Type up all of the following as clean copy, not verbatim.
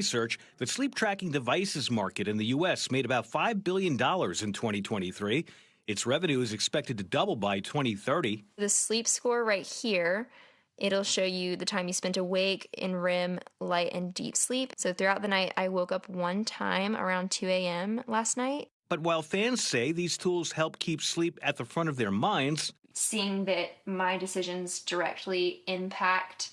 Research, the sleep tracking devices market in the U.S. made about $5 billion in 2023. Its revenue is expected to double by 2030. The sleep score right here, it'll show you the time you spent awake in REM, light, and deep sleep. So throughout the night, I woke up one time around 2 a.m. last night. But while fans say these tools help keep sleep at the front of their minds, seeing that my decisions directly impact,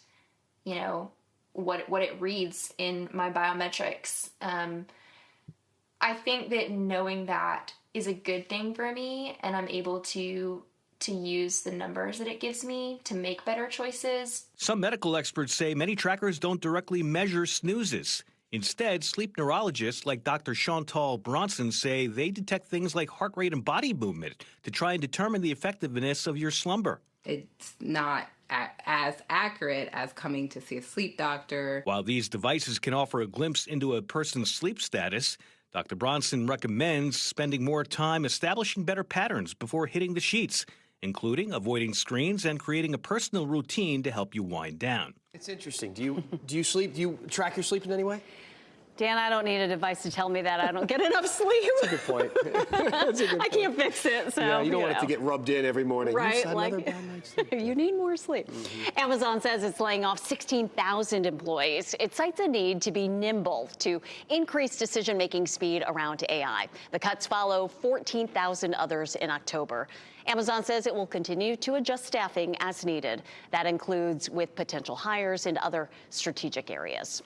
what it reads in my biometrics. I think that knowing that is a good thing for me, and I'm able to use the numbers that it gives me to make better choices. Some medical experts say many trackers don't directly measure snoozes. Instead, sleep neurologists like Dr. Chantal Bronson say they detect things like heart rate and body movement to try and determine the effectiveness of your slumber. It's not as accurate as coming to see a sleep doctor. While these devices can offer a glimpse into a person's sleep status, Dr. Bronson recommends spending more time establishing better patterns before hitting the sheets, including avoiding screens and creating a personal routine to help you wind down. It's interesting. Do you sleep? Do you track your sleep in any way? Dan, I don't need a device to tell me that I don't get enough sleep. That's a good point. That's a good I point. can't fix it. So yeah, you don't want it to get rubbed in every morning. Right? You like, another bad night's sleep. You need more sleep. Amazon says it's laying off 16,000 employees. It cites a need to be nimble to increase decision-making speed around AI. The cuts follow 14,000 others in October. Amazon says it will continue to adjust staffing as needed. That includes with potential hires in other strategic areas.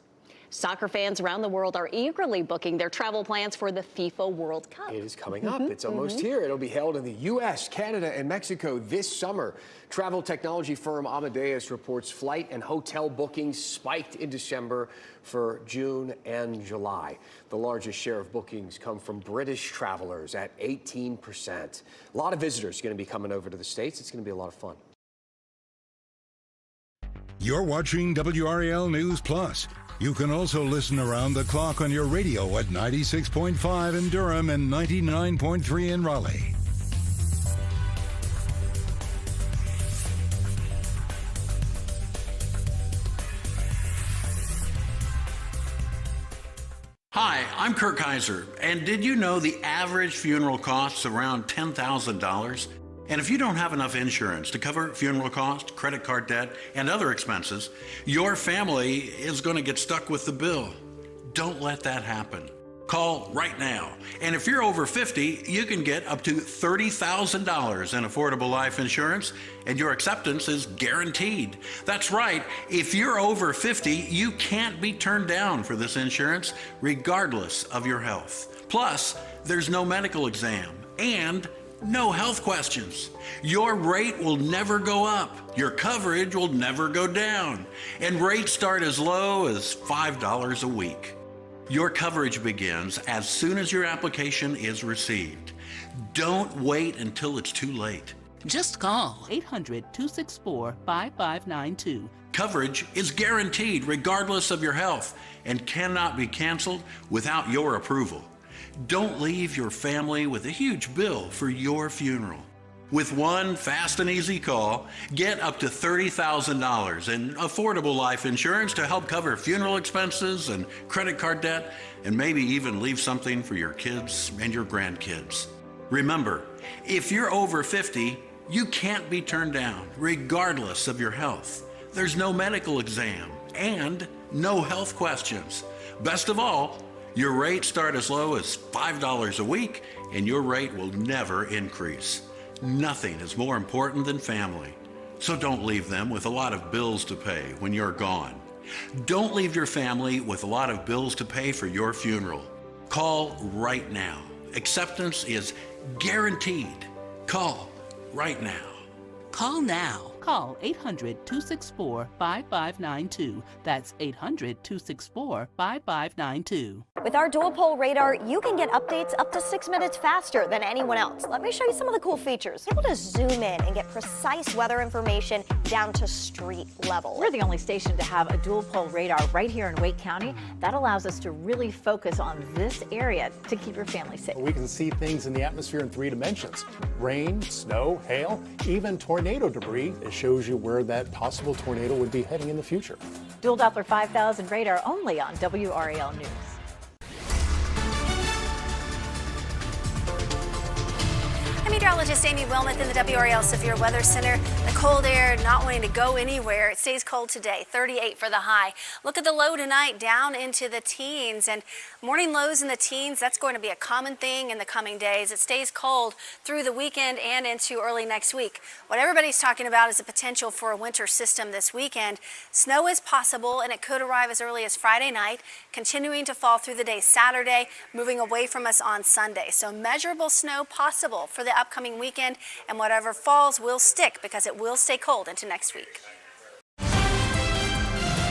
Soccer fans around the world are eagerly booking their travel plans for the FIFA World Cup. It is coming up. It's almost here. It'll be held in the U.S., Canada, and Mexico this summer. Travel technology firm Amadeus reports flight and hotel bookings spiked in December for June and July. The largest share of bookings come from British travelers at 18%. A lot of visitors going to be coming over to the States. It's going to be a lot of fun. You're watching WRAL News Plus. You can also listen around the clock on your radio at 96.5 in Durham and 99.3 in Raleigh. Hi, I'm Kirk Kaiser, and did you know the average funeral costs around $10,000? And if you don't have enough insurance to cover funeral costs, credit card debt, and other expenses, your family is going to get stuck with the bill. Don't let that happen. Call right now. And if you're over 50, you can get up to $30,000 in affordable life insurance, and your acceptance is guaranteed. That's right. If you're over 50, you can't be turned down for this insurance, regardless of your health. Plus, there's no medical exam and no health questions. Your rate will never go up. Your coverage will never go down. And rates start as low as $5 a week. Your coverage begins as soon as your application is received. Don't wait until it's too late. Just call 800-264-5592. Coverage is guaranteed regardless of your health and cannot be canceled without your approval. Don't leave your family with a huge bill for your funeral. With one fast and easy call, get up to $30,000 in affordable life insurance to help cover funeral expenses and credit card debt, and maybe even leave something for your kids and your grandkids. Remember, if you're over 50, you can't be turned down, regardless of your health. There's no medical exam and no health questions. Best of all, your rates start as low as $5 a week, and your rate will never increase. Nothing is more important than family. So don't leave them with a lot of bills to pay when you're gone. Don't leave your family with a lot of bills to pay for your funeral. Call right now. Acceptance is guaranteed. Call right now. Call now. Call 800-264-5592. That's 800-264-5592. With our dual pole radar, you can get updates up to 6 minutes faster than anyone else. Let me show you some of the cool features. You're able to zoom in and get precise weather information down to street level. We're the only station to have a dual pole radar right here in Wake County. That allows us to really focus on this area to keep your family safe. We can see things in the atmosphere in 3 dimensions. Rain, snow, hail, even tornado debris is It shows you where that possible tornado would be heading in the future. Dual Doppler 5000 radar only on WRAL News. I'm meteorologist Amy Wilmoth in the WRAL Severe Weather Center. The cold air not wanting to go anywhere. It stays cold today, 38 for the high. Look at the low tonight, down into the teens, and morning lows in the teens. That's going to be a common thing in the coming days. It stays cold through the weekend and into early next week. What everybody's talking about is the potential for a winter system this weekend. Snow is possible, and it could arrive as early as Friday night, continuing to fall through the day Saturday, moving away from us on Sunday. So measurable snow possible for the upcoming weekend, and whatever falls will stick because it will stay cold into next week.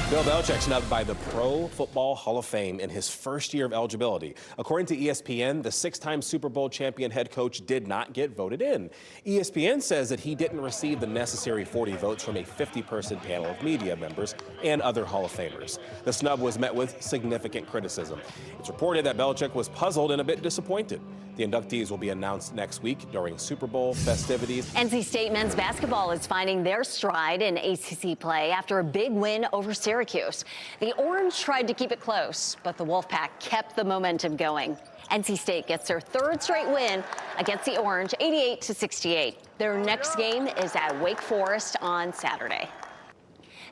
Bill Belichick snubbed by the Pro Football Hall of Fame in his first year of eligibility. According to ESPN, the six-time Super Bowl champion head coach did not get voted in. ESPN says that he didn't receive the necessary 40 votes from a 50-person panel of media members and other Hall of Famers. The snub was met with significant criticism. It's reported that Belichick was puzzled and a bit disappointed. The inductees will be announced next week during Super Bowl festivities. NC State men's basketball is finding their stride in ACC play after a big win over Syracuse. The Orange tried to keep it close, but the Wolfpack kept the momentum going. NC State gets their third straight win against the Orange, 88-68. Their next game is at Wake Forest on Saturday.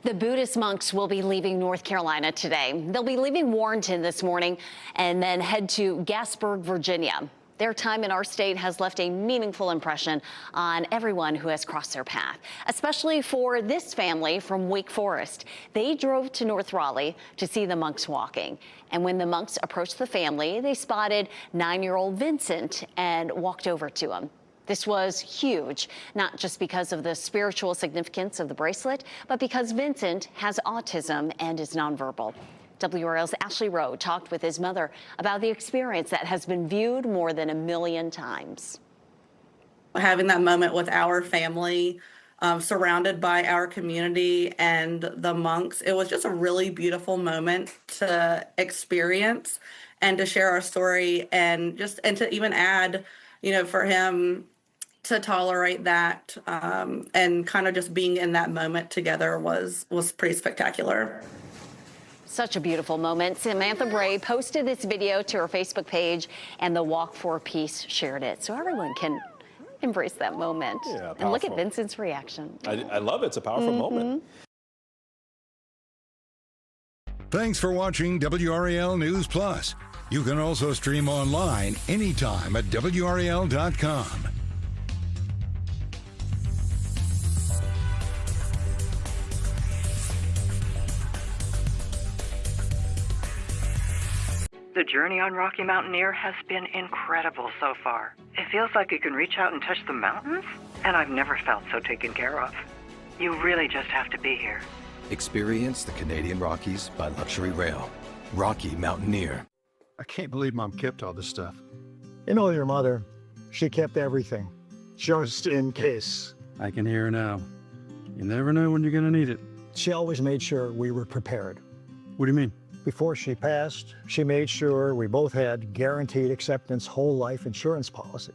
The Buddhist monks will be leaving North Carolina today. They'll be leaving Warrenton this morning and then head to Gasburg, Virginia. Their time in our state has left a meaningful impression on everyone who has crossed their path, especially for this family from Wake Forest. They drove to North Raleigh to see the monks walking. And when the monks approached the family, they spotted 9-year-old Vincent and walked over to him. This was huge, not just because of the spiritual significance of the bracelet, but because Vincent has autism and is nonverbal. WRAL's Ashley Rowe talked with his mother about the experience that has been viewed more than 1 million times. Having that moment with our family, surrounded by our community and the monks, it was just a really beautiful moment to experience and to share our story and to even add, for him to tolerate that and kind of just being in that moment together was pretty spectacular. Such a beautiful moment. Samantha Bray posted this video to her Facebook page, and the Walk for Peace shared it, so everyone can embrace that moment. Yeah, and look at Vincent's reaction. I love it. It's a powerful moment. Thanks for watching WRAL News Plus. You can also stream online anytime at WRAL.com. The journey on Rocky Mountaineer has been incredible so far. It feels like you can reach out and touch the mountains, and I've never felt so taken care of. You really just have to be here. Experience the Canadian Rockies by Luxury Rail. Rocky Mountaineer. I can't believe Mom kept all this stuff. You know your mother, she kept everything, just in case. I can hear her now. You never know when you're gonna need it. She always made sure we were prepared. What do you mean? Before she passed, she made sure we both had guaranteed acceptance whole life insurance policies.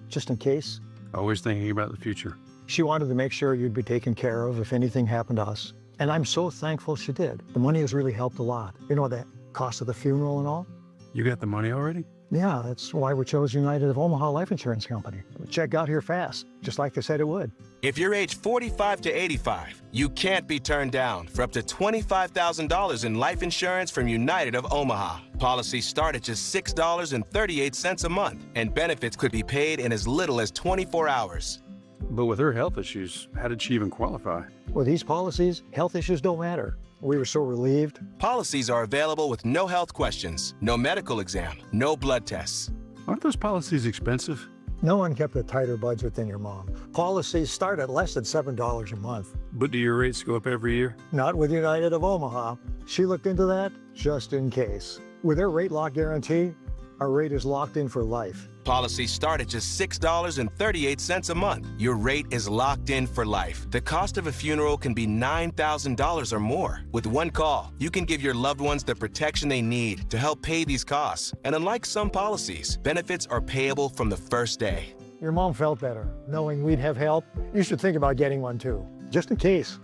Just in case. Always thinking about the future. She wanted to make sure you'd be taken care of if anything happened to us. And I'm so thankful she did. The money has really helped a lot. The cost of the funeral and all. You got the money already? Yeah, that's why we chose United of Omaha Life Insurance Company. The check got here fast, just like they said it would. If you're age 45 to 85, you can't be turned down for up to $25,000 in life insurance from United of Omaha. Policies start at just $6.38 a month, and benefits could be paid in as little as 24 hours. But with her health issues, how did she even qualify? With these policies, health issues don't matter. We were so relieved. Policies are available with no health questions, no medical exam, no blood tests. Aren't those policies expensive? No one kept a tighter budget than your mom. Policies start at less than $7 a month. But do your rates go up every year? Not with United of Omaha. She looked into that just in case. With their rate lock guarantee, our rate is locked in for life. Policies start at just $6.38 a month. Your rate is locked in for life. The cost of a funeral can be $9,000 or more. With one call, you can give your loved ones the protection they need to help pay these costs. And unlike some policies, benefits are payable from the first day. Your mom felt better knowing we'd have help. You should think about getting one too, just in case.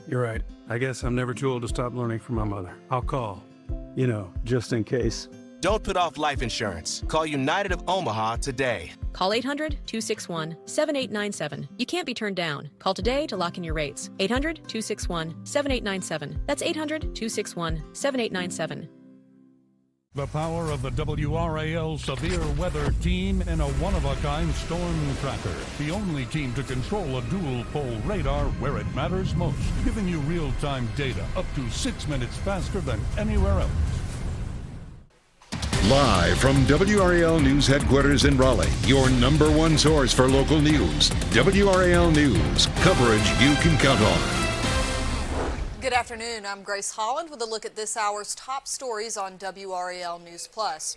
You're right. I guess I'm never too old to stop learning from my mother. I'll call, just in case. Don't put off life insurance. Call United of Omaha today. Call 800-261-7897. You can't be turned down. Call today to lock in your rates. 800-261-7897. That's 800-261-7897. The power of the WRAL Severe Weather Team in a one-of-a-kind storm tracker. The only team to control a dual-pole radar where it matters most, giving you real-time data up to 6 minutes faster than anywhere else. Live from WRAL News Headquarters in Raleigh, your #1 source for local news. WRAL News, coverage you can count on. Good afternoon. I'm Grace Holland with a look at this hour's top stories on WRAL News Plus.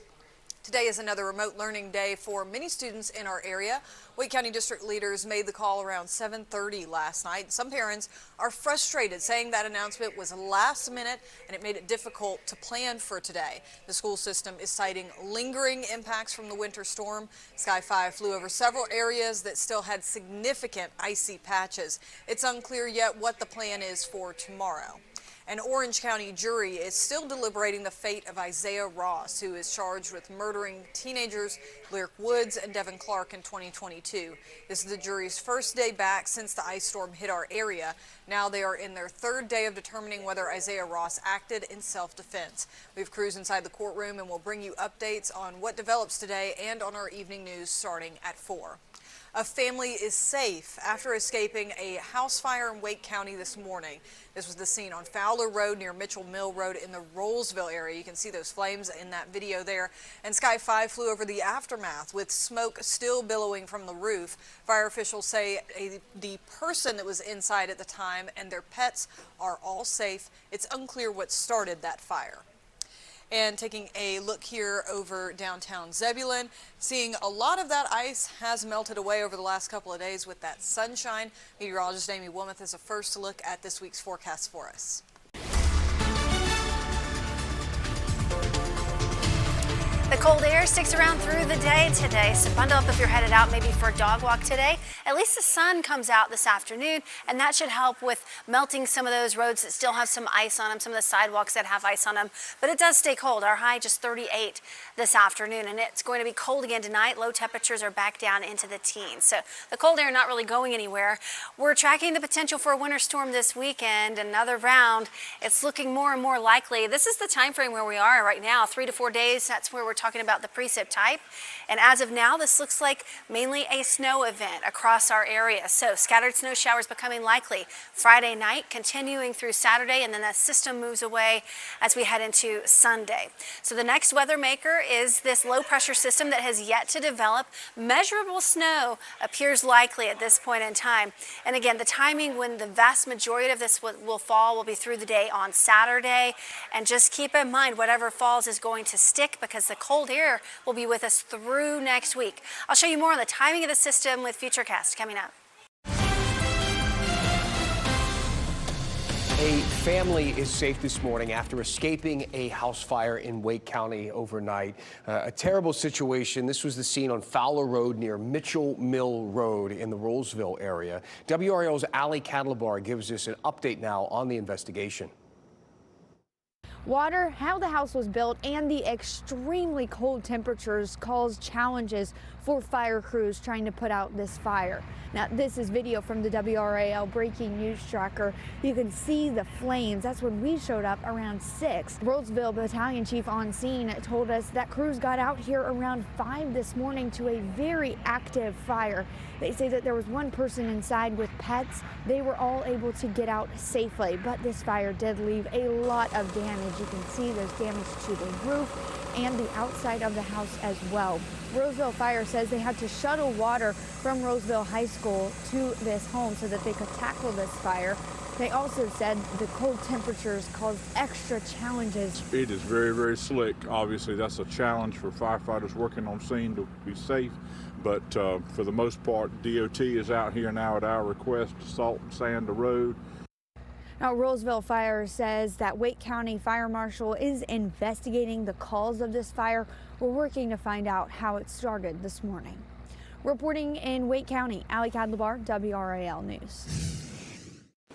Today is another remote learning day for many students in our area. Wake County district leaders made the call around 7:30 last night. Some parents are frustrated, saying that announcement was last minute and it made it difficult to plan for today. The school system is citing lingering impacts from the winter storm. Sky 5 flew over several areas that still had significant icy patches. It's unclear yet what the plan is for tomorrow. An Orange County jury is still deliberating the fate of Isaiah Ross, who is charged with murdering teenagers Lyric Woods and Devin Clark in 2022. This is the jury's first day back since the ice storm hit our area. Now they are in their third day of determining whether Isaiah Ross acted in self-defense. We have crews inside the courtroom and will bring you updates on what develops today and on our evening news starting at 4. A family is safe after escaping a house fire in Wake County this morning. This was the scene on Fowler Road near Mitchell Mill Road in the Rollsville area. You can see those flames in that video there. And Sky 5 flew over the aftermath with smoke still billowing from the roof. Fire officials say the person that was inside at the time and their pets are all safe. It's unclear what started that fire. And taking a look here over downtown Zebulon, seeing a lot of that ice has melted away over the last couple of days with that sunshine. Meteorologist Amy Wilmoth has a first look at this week's forecast for us. The cold air sticks around through the day today, so bundle up if you're headed out maybe for a dog walk today. At least the sun comes out this afternoon, and that should help with melting some of those roads that still have some ice on them, some of the sidewalks that have ice on them. But it does stay cold. Our high just 38 this afternoon, and it's going to be cold again tonight. Low temperatures are back down into the teens. So the cold air not really going anywhere. We're tracking the potential for a winter storm this weekend, another round. It's looking more and more likely. This is the time frame where we are right now, 3 to 4 days. That's where we're talking about the precip type. And as of now, this looks like mainly a snow event across our area. So scattered snow showers becoming likely Friday night, continuing through Saturday, and then that system moves away as we head into Sunday. So the next weather maker is this low pressure system that has yet to develop. Measurable snow appears likely at this point in time. And again, the timing when the vast majority of this will fall will be through the day on Saturday. And just keep in mind, whatever falls is going to stick because the cold air will be with us through next week. I'll show you more on the timing of the system with Futurecast coming up. A family is safe this morning after escaping a house fire in Wake County overnight. A terrible situation. This was the scene on Fowler Road near Mitchell Mill Road in the Rollsville area. WRAL's Ali Cadlebar gives us an update now on the investigation. Water, how the house was built, and the extremely cold temperatures caused challenges for fire crews trying to put out this fire. Now, this is video from the WRAL breaking news tracker. You can see the flames. That's when we showed up around 6. Rollsville Battalion Chief on scene told us that crews got out here around 5 this morning to a very active fire. They say that there was one person inside with pets. They were all able to get out safely, but this fire did leave a lot of damage. You can see there's damage to the roof and the outside of the house as well. Roseville Fire says they had to shuttle water from Roseville High School to this home so that they could tackle this fire. They also said the cold temperatures caused extra challenges. It is very, very slick. Obviously, that's a challenge for firefighters working on scene to be safe. But for the most part, DOT is out here now at our request to salt and sand the road. Now, Roseville Fire says that Wake County Fire Marshal is investigating the cause of this fire. We're working to find out how it started this morning. Reporting in Wake County, Ali Kadlabar, WRAL News.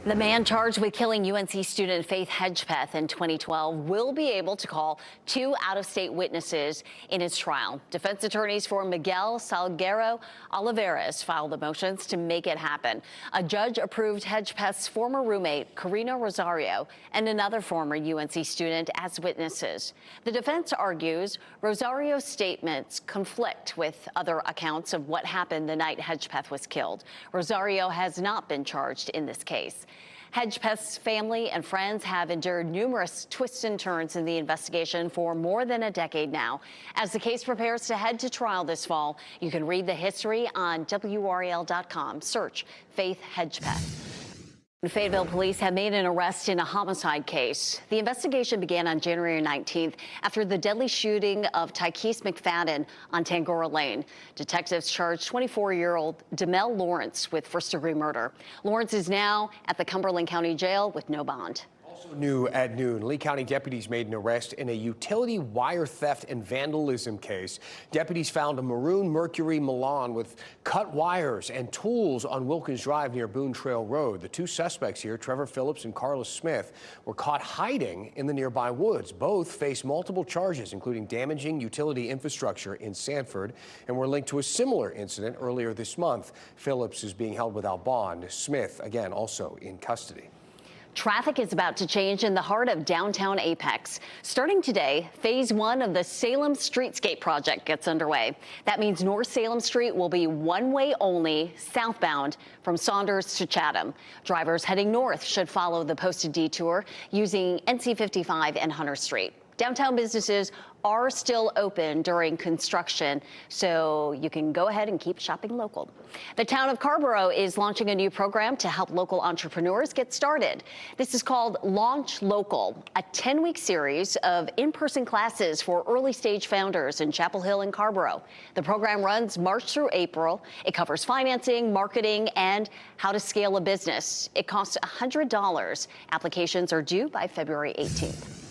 The man charged with killing UNC student Faith Hedgepeth in 2012 will be able to call 2 out-of-state witnesses in his trial. Defense attorneys for Miguel Salguero Olivares filed the motions to make it happen. A judge approved Hedgepeth's former roommate, Karina Rosario, and another former UNC student as witnesses. The defense argues Rosario's statements conflict with other accounts of what happened the night Hedgepeth was killed. Rosario has not been charged in this case. Hedgepeth's family and friends have endured numerous twists and turns in the investigation for more than a decade now. As the case prepares to head to trial this fall, you can read the history on WRAL.com. Search Faith Hedgepeth. Fayetteville police have made an arrest in a homicide case. The investigation began on January 19th after the deadly shooting of Tykees McFadden on Tangora Lane. Detectives charged 24-year-old Demel Lawrence with first-degree murder. Lawrence is now at the Cumberland County Jail with no bond. New at noon, Lee County deputies made an arrest in a utility wire theft and vandalism case. Deputies found a maroon Mercury Milan with cut wires and tools on Wilkins Drive near Boone Trail Road. The 2 suspects here, Trevor Phillips and Carlos Smith, were caught hiding in the nearby woods. Both face multiple charges, including damaging utility infrastructure in Sanford, and were linked to a similar incident earlier this month. Phillips is being held without bond. Smith, again, also in custody. Traffic is about to change in the heart of downtown Apex. Starting today, phase 1 of the Salem Streetscape project gets underway. That means North Salem Street will be one-way only, southbound from Saunders to Chatham. Drivers heading north should follow the posted detour using NC 55 and Hunter Street. Downtown businesses are still open during construction, so you can go ahead and keep shopping local. The town of Carrboro is launching a new program to help local entrepreneurs get started. This is called Launch Local, a 10-week series of in-person classes for early-stage founders in Chapel Hill and Carrboro. The program runs March through April. It covers financing, marketing, and how to scale a business. It costs $100. Applications are due by February 18th.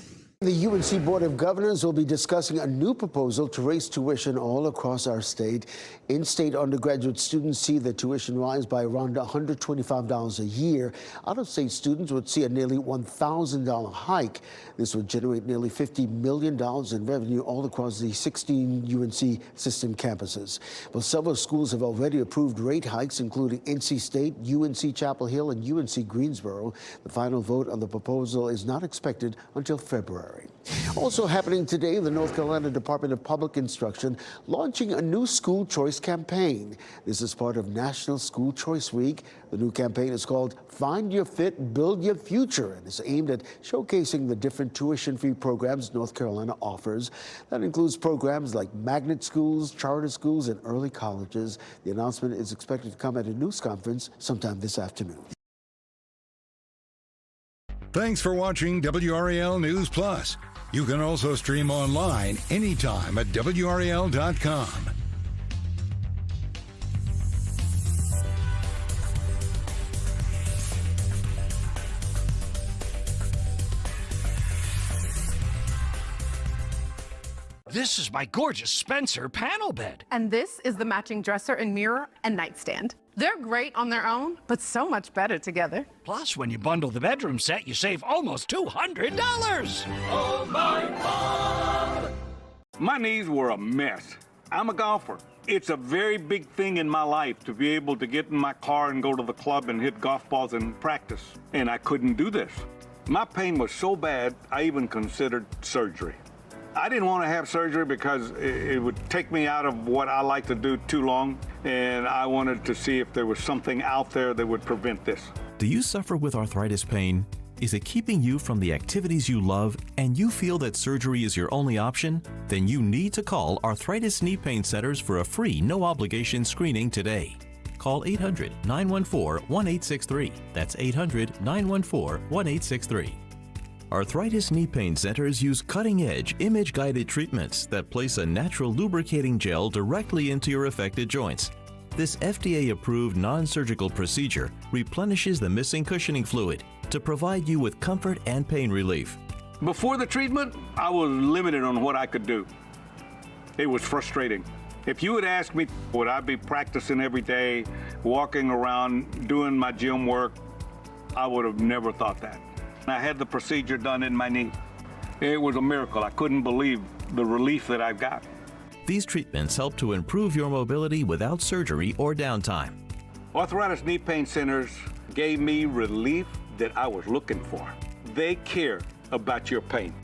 The UNC Board of Governors will be discussing a new proposal to raise tuition all across our state. In-state undergraduate students see the tuition rise by around $125 a year. Out-of-state students would see a nearly $1,000 hike. This would generate nearly $50 million in revenue all across the 16 UNC system campuses. Well, several schools have already approved rate hikes, including NC State, UNC Chapel Hill, and UNC Greensboro. The final vote on the proposal is not expected until February. Also happening today, the North Carolina Department of Public Instruction launching a new school choice campaign. This is part of National School Choice Week. The new campaign is called Find Your Fit, Build Your Future, and is aimed at showcasing the different tuition-free programs North Carolina offers. That includes programs like magnet schools, charter schools, and early colleges. The announcement is expected to come at a news conference sometime this afternoon. Thanks for watching WRAL News Plus. You can also stream online anytime at WRAL.com. This is my gorgeous Spencer panel bed. And this is the matching dresser and mirror and nightstand. They're great on their own, but so much better together. Plus, when you bundle the bedroom set, you save almost $200. Oh, my God! My knees were a mess. I'm a golfer. It's a very big thing in my life to be able to get in my car and go to the club and hit golf balls and practice. And I couldn't do this. My pain was so bad, I even considered surgery. I didn't want to have surgery because it would take me out of what I like to do too long, and I wanted to see if there was something out there that would prevent this. Do you suffer with arthritis pain? Is it keeping you from the activities you love and you feel that surgery is your only option? Then you need to call Arthritis Knee Pain Centers for a free, no-obligation screening today. Call 800-914-1863. That's 800-914-1863. Arthritis Knee Pain Centers use cutting-edge, image-guided treatments that place a natural lubricating gel directly into your affected joints. This FDA-approved non-surgical procedure replenishes the missing cushioning fluid to provide you with comfort and pain relief. Before the treatment, I was limited on what I could do. It was frustrating. If you had asked me, would I be practicing every day, walking around, doing my gym work, I would have never thought that. I had the procedure done in my knee. It was a miracle. I couldn't believe the relief that I've got. These treatments help to improve your mobility without surgery or downtime. Arthritis Knee Pain Centers gave me relief that I was looking for. They care about your pain.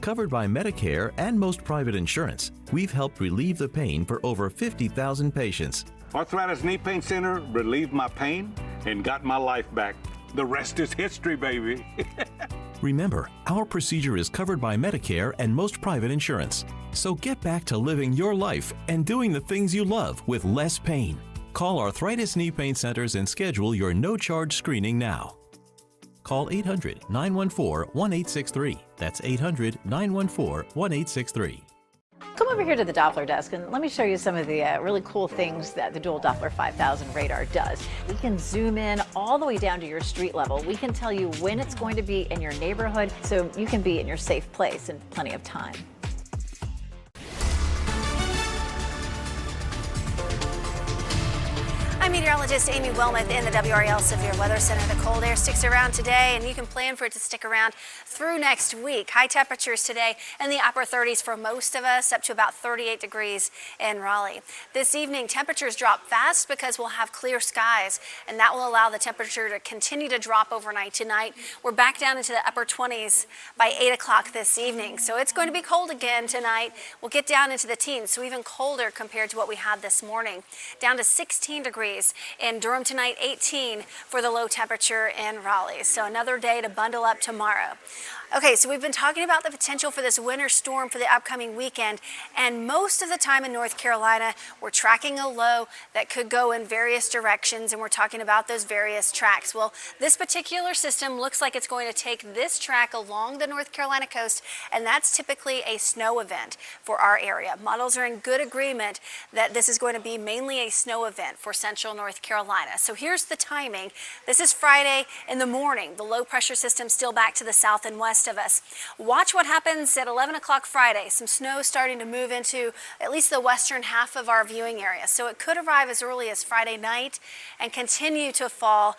Covered by Medicare and most private insurance, we've helped relieve the pain for over 50,000 patients. Arthritis Knee Pain Center relieved my pain and got my life back. The rest is history, baby. Remember, our procedure is covered by Medicare and most private insurance. So get back to living your life and doing the things you love with less pain. Call Arthritis Knee Pain Centers and schedule your no-charge screening now. Call 800-914-1863. That's 800-914-1863. Come over here to the Doppler desk and let me show you some of the really cool things that the dual Doppler 5000 radar does. We can zoom in all the way down to your street level. We can tell you when it's going to be in your neighborhood so you can be in your safe place in plenty of time. I'm meteorologist Amy Wilmoth in the WRAL Severe Weather Center. The cold air sticks around today, and you can plan for it to stick around through next week. High temperatures today in the upper 30s for most of us, up to about 38 degrees in Raleigh. This evening, temperatures drop fast because we'll have clear skies, and that will allow the temperature to continue to drop overnight tonight. We're back down into the upper 20s by 8 o'clock this evening, so it's going to be cold again tonight. We'll get down into the teens, so even colder compared to what we had this morning. Down to 16 degrees in Durham tonight, 18 for the low temperature in Raleigh. So another day to bundle up tomorrow. Okay, so we've been talking about the potential for this winter storm for the upcoming weekend, and most of the time in North Carolina, we're tracking a low that could go in various directions, and we're talking about those various tracks. Well, this particular system looks like it's going to take this track along the North Carolina coast, and that's typically a snow event for our area. Models are in good agreement that this is going to be mainly a snow event for central North Carolina. So here's the timing. This is Friday in the morning. The low pressure system still back to the south and west of us. Watch what happens at 11 o'clock Friday. Some snow starting to move into at least the western half of our viewing area. So it could arrive as early as Friday night and continue to fall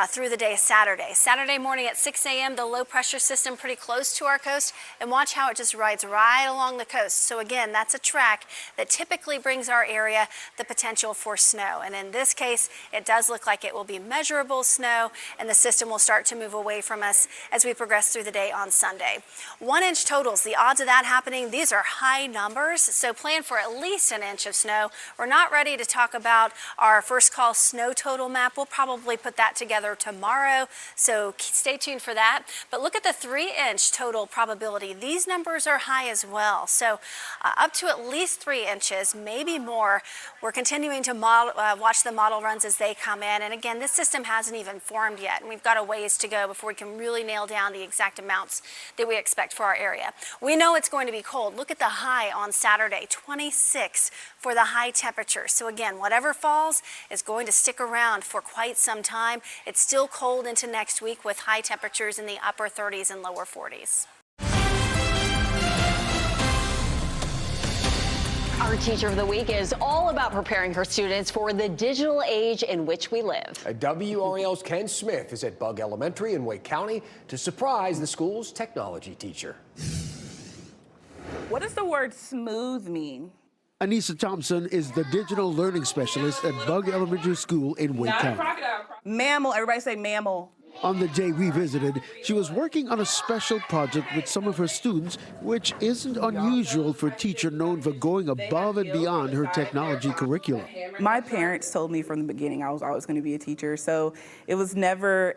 through the day Saturday. Saturday morning at 6 a.m., the low pressure system pretty close to our coast, and watch how it just rides right along the coast. So again, that's a track that typically brings our area the potential for snow. And in this case, it does look like it will be measurable snow, and the system will start to move away from us as we progress through the day on Sunday. 1 inch totals, the odds of that happening, these are high numbers, so plan for at least an inch of snow. We're not ready to talk about our first call snow total map. We'll probably put that together tomorrow, so stay tuned for that. But look at the 3 inch total probability. These numbers are high as well, so up to at least 3 inches, maybe more. We're continuing to watch the model runs as they come in, and again, this system hasn't even formed yet, and we've got a ways to go before we can really nail down the exact amounts that we expect for our area. We know it's going to be cold. Look at the high on Saturday, 26 for the high temperature. So again, whatever falls is going to stick around for quite some time. It's still cold into next week with high temperatures in the upper 30s and lower 40s. Our Teacher of the Week is all about preparing her students for the digital age in which we live. WRAL's Ken Smith is at Bug Elementary in Wake County to surprise the school's technology teacher. What does the word smooth mean? Anissa Thompson is the digital learning specialist at Bug Elementary School in Wake County. Mammal, everybody say mammal. On the day we visited, she was working on a special project with some of her students, which isn't unusual for a teacher known for going above and beyond her technology curriculum. My parents told me from the beginning I was always going to be a teacher, so it was never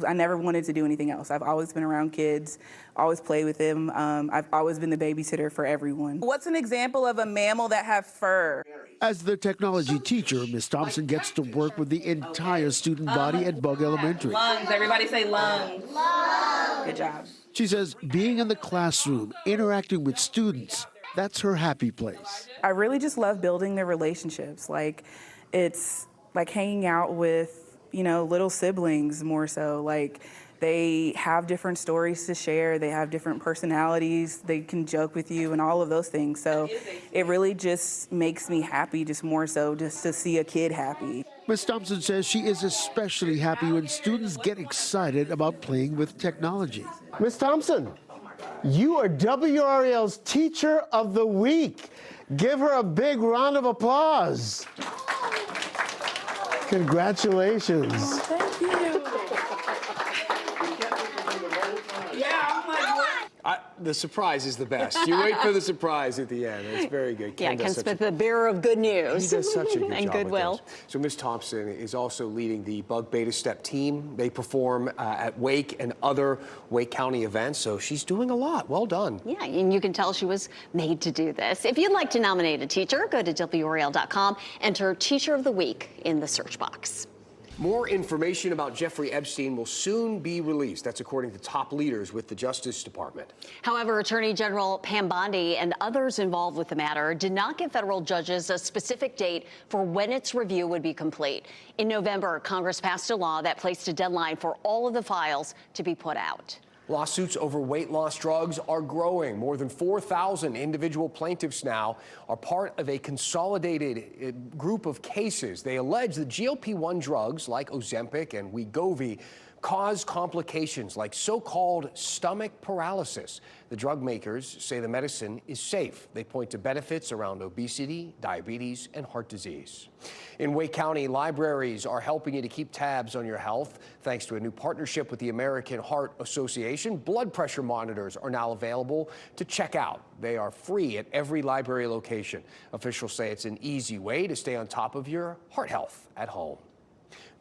I never wanted to do anything else. I've always been around kids, always play with them. I've always been the babysitter for everyone. What's an example of a mammal that have fur? As the technology teacher, Ms. Thompson gets to work with the entire student body at Bug Elementary. Lungs, everybody say lungs. Lungs. Good job. She says being in the classroom, interacting with students, that's her happy place. I really just love building the relationships. Like, it's like hanging out with, you know, little siblings more so. Like, They have different stories to share. They have different personalities. They can joke with you and all of those things. So it really just makes me happy, just more so just to see a kid happy. Ms. Thompson says she is especially happy when students get excited about playing with technology. Ms. Thompson, you are WRAL's Teacher of the Week. Give her a big round of applause. Congratulations. Thank you. The surprise is the best. You wait for the surprise at the end. It's very good. Ken Smith, the bearer of good news. He does such a good and job goodwill. with this. So Ms. Thompson is also leading the Bug Beta Step team. They perform at Wake and other Wake County events, so she's doing a lot. Well done. Yeah, and you can tell she was made to do this. If you'd like to nominate a teacher, go to WRAL.com, enter Teacher of the Week in the search box. More information about Jeffrey Epstein will soon be released. That's according to top leaders with the Justice Department. However, Attorney General Pam Bondi and others involved with the matter did not give federal judges a specific date for when its review would be complete. In November, Congress passed a law that placed a deadline for all of the files to be put out. Lawsuits over weight loss drugs are growing. More than 4,000 individual plaintiffs now are part of a consolidated group of cases. They allege that GLP-1 drugs like Ozempic and Wegovy cause complications like so-called stomach paralysis. The drug makers say the medicine is safe. They point to benefits around obesity, diabetes, and heart disease. In Wake County, libraries are helping you to keep tabs on your health. Thanks to a new partnership with the American Heart Association, blood pressure monitors are now available to check out. They are free at every library location. Officials say it's an easy way to stay on top of your heart health at home.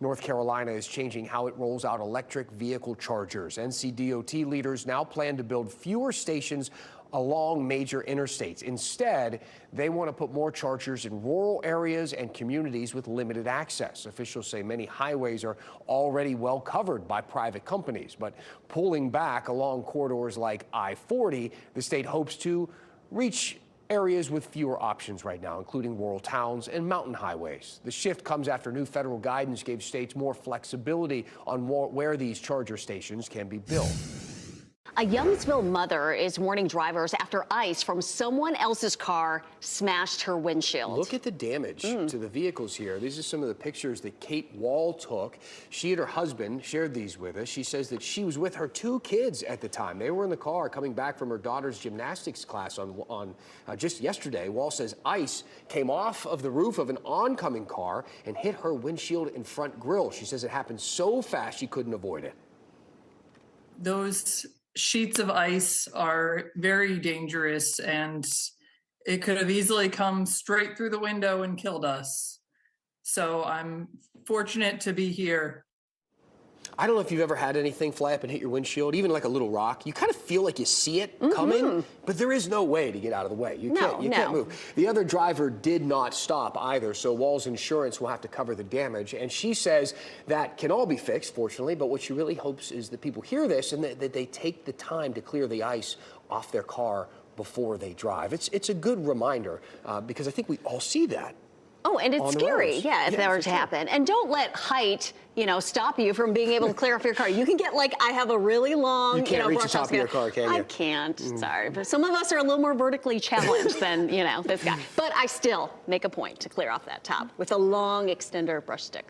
North Carolina is changing how it rolls out electric vehicle chargers. NCDOT leaders now plan to build fewer stations along major interstates. Instead, they want to put more chargers in rural areas and communities with limited access. Officials say many highways are already well covered by private companies, but pulling back along corridors like I-40, the state hopes to reach areas with fewer options right now, including rural towns and mountain highways. The shift comes after new federal guidance gave states more flexibility on where these charger stations can be built. A Youngsville mother is warning drivers after ice from someone else's car smashed her windshield. Look at the damage to the vehicles here. These are some of the pictures that Kate Wall took. She and her husband shared these with us. She says that she was with her 2 kids at the time. They were in the car coming back from her daughter's gymnastics class on just yesterday. Wall says ice came off of the roof of an oncoming car and hit her windshield and front grille. She says it happened so fast she couldn't avoid it. Those sheets of ice are very dangerous, and it could have easily come straight through the window and killed us. So I'm fortunate to be here. I don't know if you've ever had anything fly up and hit your windshield, even like a little rock. You kind of feel like you see it coming, but there is no way to get out of the way. You can't move. The other driver did not stop either, so Wall's insurance will have to cover the damage. And she says that can all be fixed, fortunately, but what she really hopes is that people hear this and that they take the time to clear the ice off their car before they drive. It's a good reminder because I think we all see that. Oh, and it's scary, if that were to happen. And don't let height, stop you from being able to clear off your car. You can get I have a really long, you can't reach the top of your car, can you? I can't, sorry. But some of us are a little more vertically challenged than, this guy. But I still make a point to clear off that top with a long extender brush stick,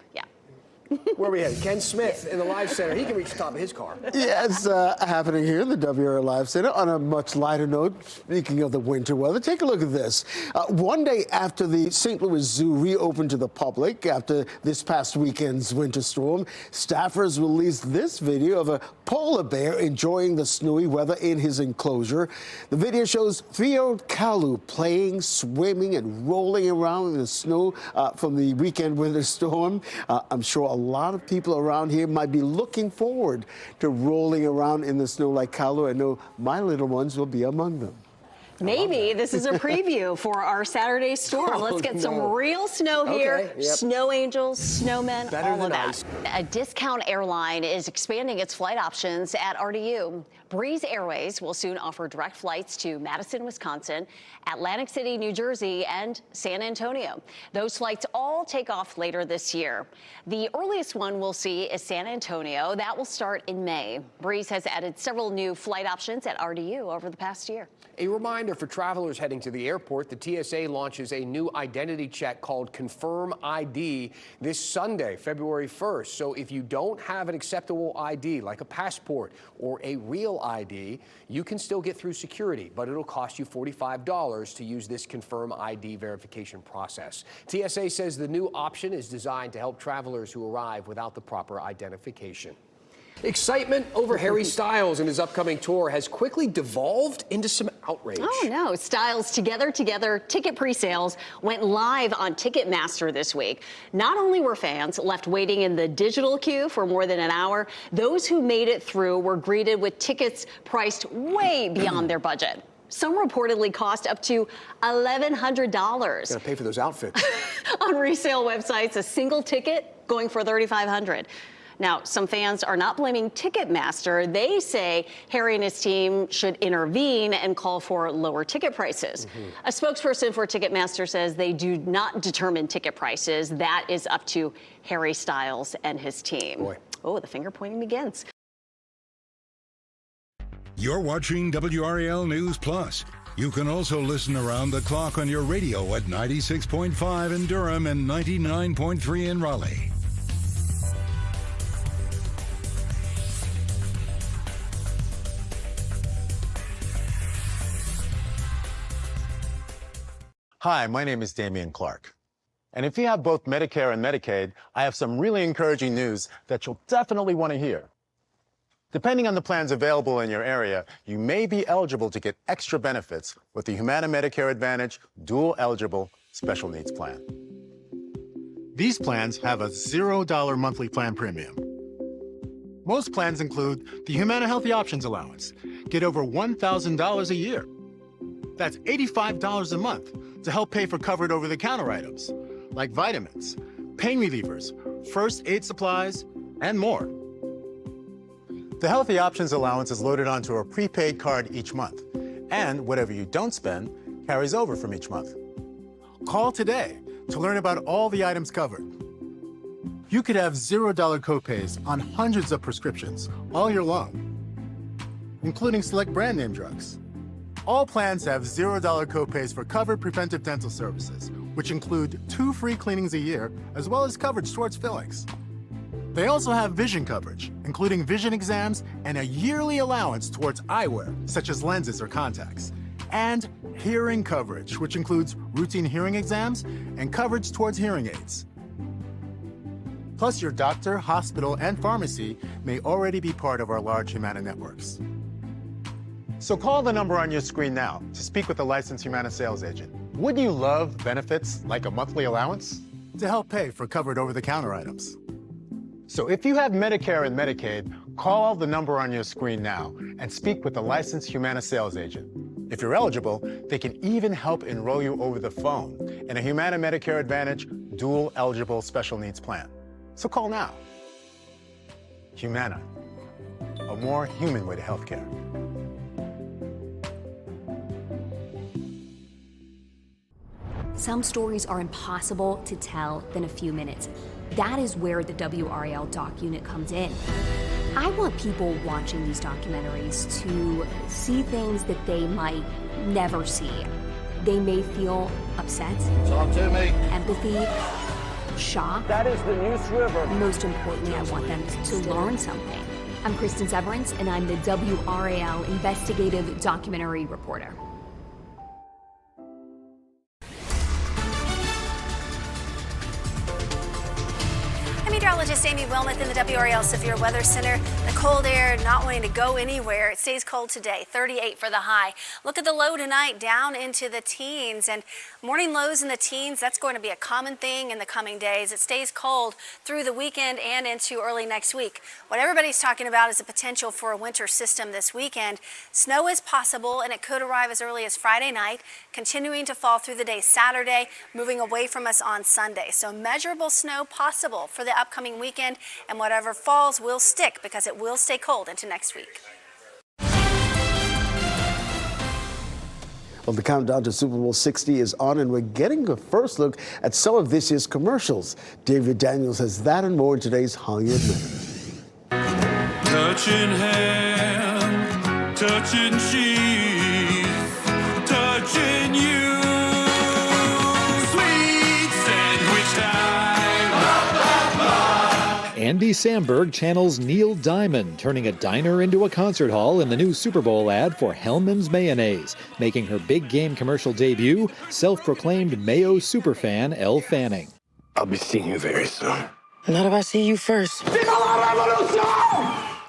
Where are we headed? Ken Smith in the Live Center. He can reach the top of his car. Yeah, it's happening here in the WRAL Live Center. On a much lighter note, speaking of the winter weather, take a look at this. One day after the St. Louis Zoo reopened to the public after this past weekend's winter storm, staffers released this video of a polar bear enjoying the snowy weather in his enclosure. The video shows 3-year-old Kalu playing, swimming, and rolling around in the snow from the weekend winter storm. I'm sure a lot of people around here might be looking forward to rolling around in the snow like Kalu. I know my little ones will be among them. Maybe this is a preview for our Saturday storm. Let's get some real snow here. Snow angels, snowmen, all of that. A discount airline is expanding its flight options at RDU. Breeze Airways will soon offer direct flights to Madison, Wisconsin, Atlantic City, New Jersey, and San Antonio. Those flights all take off later this year. The earliest one we'll see is San Antonio. That will start in May. Breeze has added several new flight options at RDU over the past year. A reminder for travelers heading to the airport, the TSA launches a new identity check called Confirm ID this Sunday, February 1st. So if you don't have an acceptable ID, like a passport or a real ID, you can still get through security, but it'll cost you $45 to use this Confirm ID verification process. TSA says the new option is designed to help travelers who arrive without the proper identification. Excitement over Harry Styles and his upcoming tour has quickly devolved into some outrage. Oh no, Styles Together ticket pre-sales went live on Ticketmaster this week. Not only were fans left waiting in the digital queue for more than an hour, those who made it through were greeted with tickets priced way beyond their budget. Some reportedly cost up to $1,100. Gotta pay for those outfits. On resale websites, a single ticket going for $3,500. Now, some fans are not blaming Ticketmaster. They say Harry and his team should intervene and call for lower ticket prices. A spokesperson for Ticketmaster says they do not determine ticket prices. That is up to Harry Styles and his team. Oh, the finger pointing begins. You're watching WRAL News Plus. You can also listen around the clock on your radio at 96.5 in Durham and 99.3 in Raleigh. Hi, my name is Damian Clark. And if you have both Medicare and Medicaid, I have some really encouraging news that you'll definitely want to hear. Depending on the plans available in your area, you may be eligible to get extra benefits with the Humana Medicare Advantage Dual Eligible Special Needs Plan. These plans have a $0 monthly plan premium. Most plans include the Humana Healthy Options Allowance. Get over $1,000 a year. That's $85 a month to help pay for covered over-the-counter items like vitamins, pain relievers, first aid supplies, and more. The Healthy Options Allowance is loaded onto a prepaid card each month, and whatever you don't spend carries over from each month. Call today to learn about all the items covered. You could have $0 copays on hundreds of prescriptions all year long, including select brand name drugs. All plans have $0 copays for covered preventive dental services, which include 2 free cleanings a year, as well as coverage towards fillings. They also have vision coverage, including vision exams and a yearly allowance towards eyewear, such as lenses or contacts, and hearing coverage, which includes routine hearing exams and coverage towards hearing aids. Plus, your doctor, hospital, and pharmacy may already be part of our large Humana networks. So call the number on your screen now to speak with a licensed Humana sales agent. Wouldn't you love benefits like a monthly allowance? To help pay for covered over-the-counter items. So if you have Medicare and Medicaid, call the number on your screen now and speak with a licensed Humana sales agent. If you're eligible, they can even help enroll you over the phone in a Humana Medicare Advantage Dual Eligible Special Needs Plan. So call now. Humana, a more human way to healthcare. Some stories are impossible to tell in a few minutes. That is where the WRAL Doc Unit comes in. I want people watching these documentaries to see things that they might never see. They may feel upset, Talk to me. empathy, shock. That is the Neuse River. Most importantly, I want them to learn something. I'm Kristen Severance, and I'm the WRAL Investigative Documentary Reporter. Meteorologist Meteorologist Amy Wilmoth in the WRAL Severe Weather Center. The cold air not wanting to go anywhere. It stays cold today, 38 for the high. Look at the low tonight, down into the teens, and morning lows in the teens. That's going to be a common thing in the coming days. It stays cold through the weekend and into early next week. What everybody's talking about is the potential for a winter system this weekend. Snow is possible, and it could arrive as early as Friday night, continuing to fall through the day Saturday, moving away from us on Sunday. So measurable snow possible for the upcoming weekend, and whatever falls will stick because it will stay cold into next week. Well, the countdown to Super Bowl 60 is on, and we're getting a first look at some of this year's commercials. David Daniels has that and more in today's Hollywood Minute. Touching ham, touching cheese, touching you. Sweet sandwich time. Andy Samberg channels Neil Diamond, turning a diner into a concert hall in the new Super Bowl ad for Hellmann's Mayonnaise. Making her big game commercial debut, self-proclaimed Mayo superfan Elle Fanning. I'll be seeing you very soon. Not if I see you first.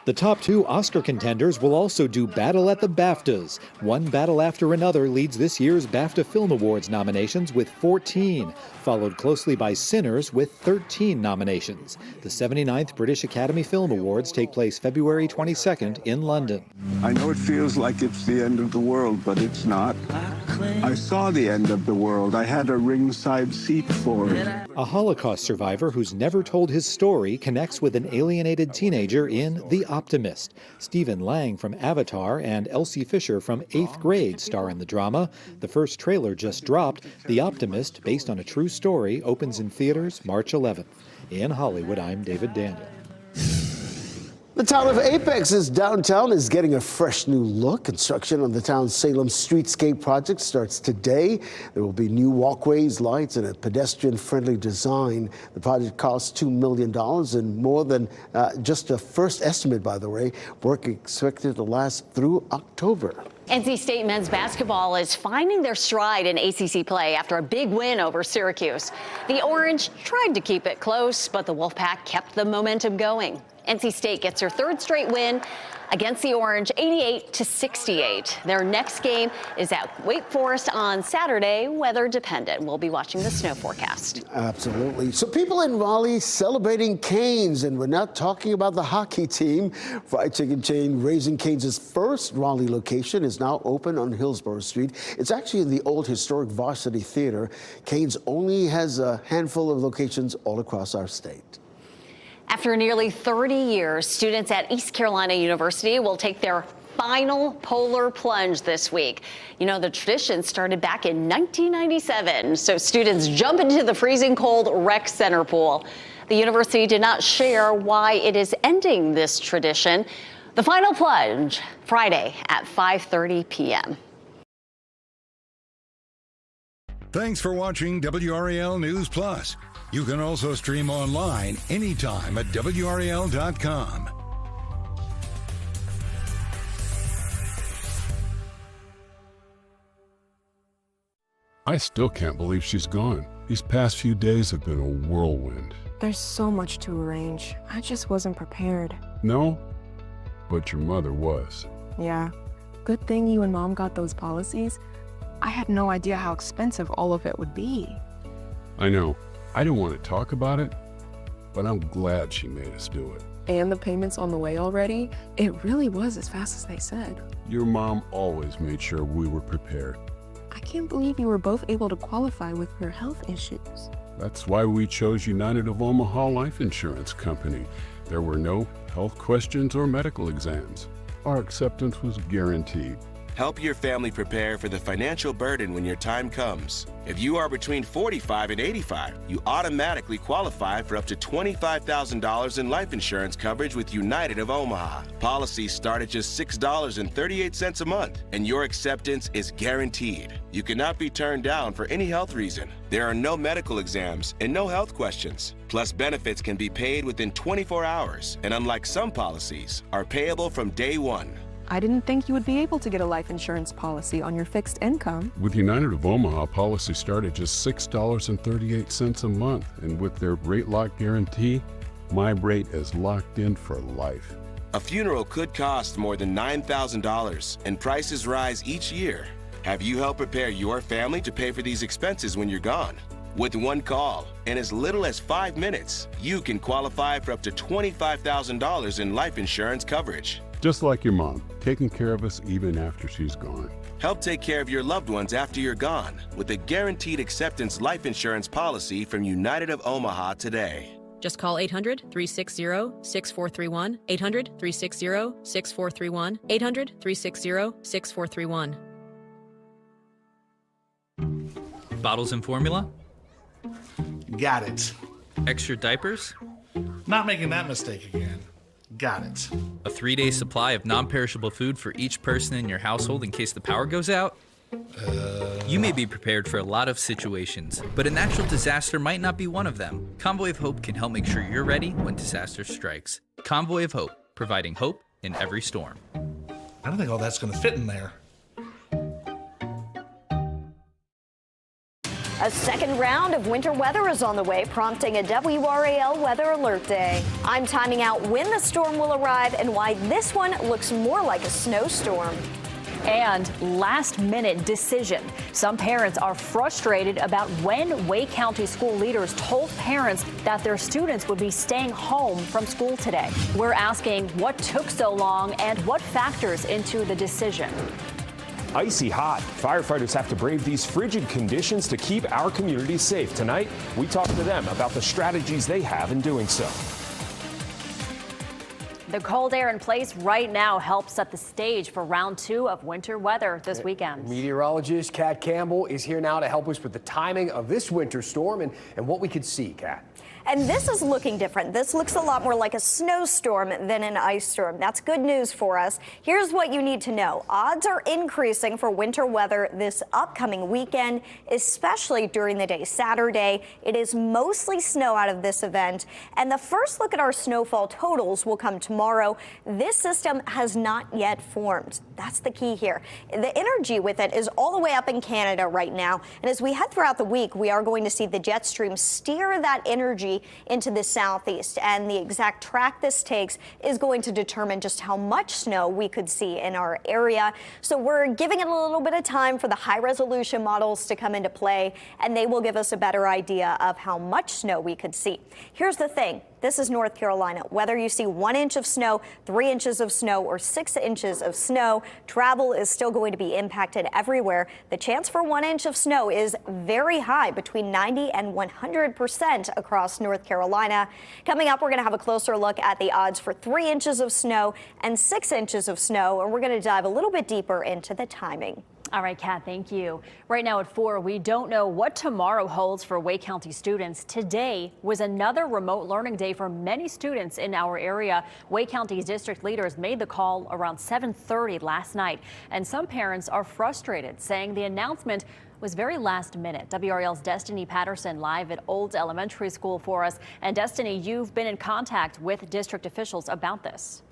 The top two Oscar contenders will also do battle at the BAFTAs. One battle after another leads this year's BAFTA Film Awards nominations with 14, followed closely by Sinners with 13 nominations. The 79th British Academy Film Awards take place February 22nd in London. I know it feels like it's the end of the world, but it's not. I saw the end of the world. I had a ringside seat for it. A Holocaust survivor who's never told his story connects with an alienated teenager in The Optimist. Stephen Lang from Avatar and Elsie Fisher from 8th Grade star in the drama. The first trailer just dropped. The Optimist, based on a true story, opens in theaters March 11th. In Hollywood, I'm David Daniel. The town of Apex's downtown is getting a fresh new look. Construction on the town's Salem Streetscape project starts today. There will be new walkways, lights, and a pedestrian-friendly design. The project costs $2 million and more than just a first estimate, by the way. Work expected to last through October. NC State men's basketball is finding their stride in ACC play after a big win over Syracuse. The Orange tried to keep it close, but the Wolfpack kept the momentum going. NC State gets their third straight win against the Orange, 88-68. Their next game is at Wake Forest on Saturday, weather dependent. We'll be watching the snow forecast. Absolutely. So people in Raleigh celebrating Cane's, and we're not talking about the hockey team. Fried chicken chain Raising Cane's first Raleigh location is now open on Hillsborough Street. It's actually in the old historic Varsity Theater. Cane's only has a handful of locations all across our state. After nearly 30 years, students at East Carolina University will take their final polar plunge this week. You know, the tradition started back in 1997, so students jump into the freezing cold rec center pool. The university did not share why it is ending this tradition. The final plunge, Friday at 5:30 p.m. Thanks for watching WRAL News Plus. You can also stream online anytime at WRAL.com. I still can't believe she's gone. These past few days have been a whirlwind. There's so much to arrange. I just wasn't prepared. No, but your mother was. Yeah. Good thing you and Mom got those policies. I had no idea how expensive all of it would be. I know. I didn't want to talk about it, but I'm glad she made us do it. And the payments on the way already, it really was as fast as they said. Your mom always made sure we were prepared. I can't believe you were both able to qualify with your health issues. That's why we chose United of Omaha Life Insurance Company. There were no health questions or medical exams. Our acceptance was guaranteed. Help your family prepare for the financial burden when your time comes. If you are between 45 and 85, you automatically qualify for up to $25,000 in life insurance coverage with United of Omaha. Policies start at just $6.38 a month, and your acceptance is guaranteed. You cannot be turned down for any health reason. There are no medical exams and no health questions. Plus, benefits can be paid within 24 hours, and unlike some policies, are payable from day one. I didn't think you would be able to get a life insurance policy on your fixed income. With United of Omaha, policies start at just $6.38 a month, and with their rate lock guarantee, my rate is locked in for life. A funeral could cost more than $9,000, and prices rise each year. Have you helped prepare your family to pay for these expenses when you're gone? With one call and as little as 5 minutes, you can qualify for up to $25,000 in life insurance coverage. Just like your mom, taking care of us even after she's gone. Help take care of your loved ones after you're gone with a guaranteed acceptance life insurance policy from United of Omaha today. Just call 800-360-6431, 800-360-6431, 800-360-6431. Bottles and formula? Got it. Extra diapers? Not making that mistake again. Got it. A 3-day supply of non-perishable food for each person in your household in case the power goes out? You may be prepared for a lot of situations, but a natural disaster might not be one of them. Convoy of Hope can help make sure you're ready when disaster strikes. Convoy of Hope, providing hope in every storm. I don't think all that's going to fit in there. A second round of winter weather is on the way, prompting a WRAL weather alert day. I'm timing out when the storm will arrive and why this one looks more like a snowstorm. And last-minute decision. Some parents are frustrated about when Wake County school leaders told parents that their students would be staying home from school today. We're asking what took so long and what factors into the decision. Icy hot. Firefighters have to brave these frigid conditions to keep our communities safe. Tonight, we talk to them about the strategies they have in doing so. The cold air in place right now helps set the stage for round 2 of winter weather this weekend. Meteorologist Kat Campbell is here now to help us with the timing of this winter storm and what we could see, Kat. And this is looking different. This looks a lot more like a snowstorm than an ice storm. That's good news for us. Here's what you need to know. Odds are increasing for winter weather this upcoming weekend, especially during the day Saturday. It is mostly snow out of this event. And the first look at our snowfall totals will come tomorrow. This system has not yet formed. That's the key here. The energy with it is all the way up in Canada right now. And as we head throughout the week, we are going to see the jet stream steer that energy into the southeast, and the exact track this takes is going to determine just how much snow we could see in our area. So we're giving it a little bit of time for the high resolution models to come into play, and they will give us a better idea of how much snow we could see. Here's the thing. This is North Carolina. Whether you see 1 inch of snow, 3 inches of snow, or 6 inches of snow, travel is still going to be impacted everywhere. The chance for 1 inch of snow is very high, between 90 and 100% across North Carolina. Coming up, we're going to have a closer look at the odds for 3 inches of snow and 6 inches of snow, and we're going to dive a little bit deeper into the timing. All right, Kat, thank you. Right now at 4, we don't know what tomorrow holds for Wake County students. Today was another remote learning day for many students in our area. Wake County's district leaders made the call around 7:30 last night, and some parents are frustrated, saying the announcement was very last minute. WRAL's Destiny Patterson live at Olds Elementary School for us. And Destiny, you've been in contact with district officials about this.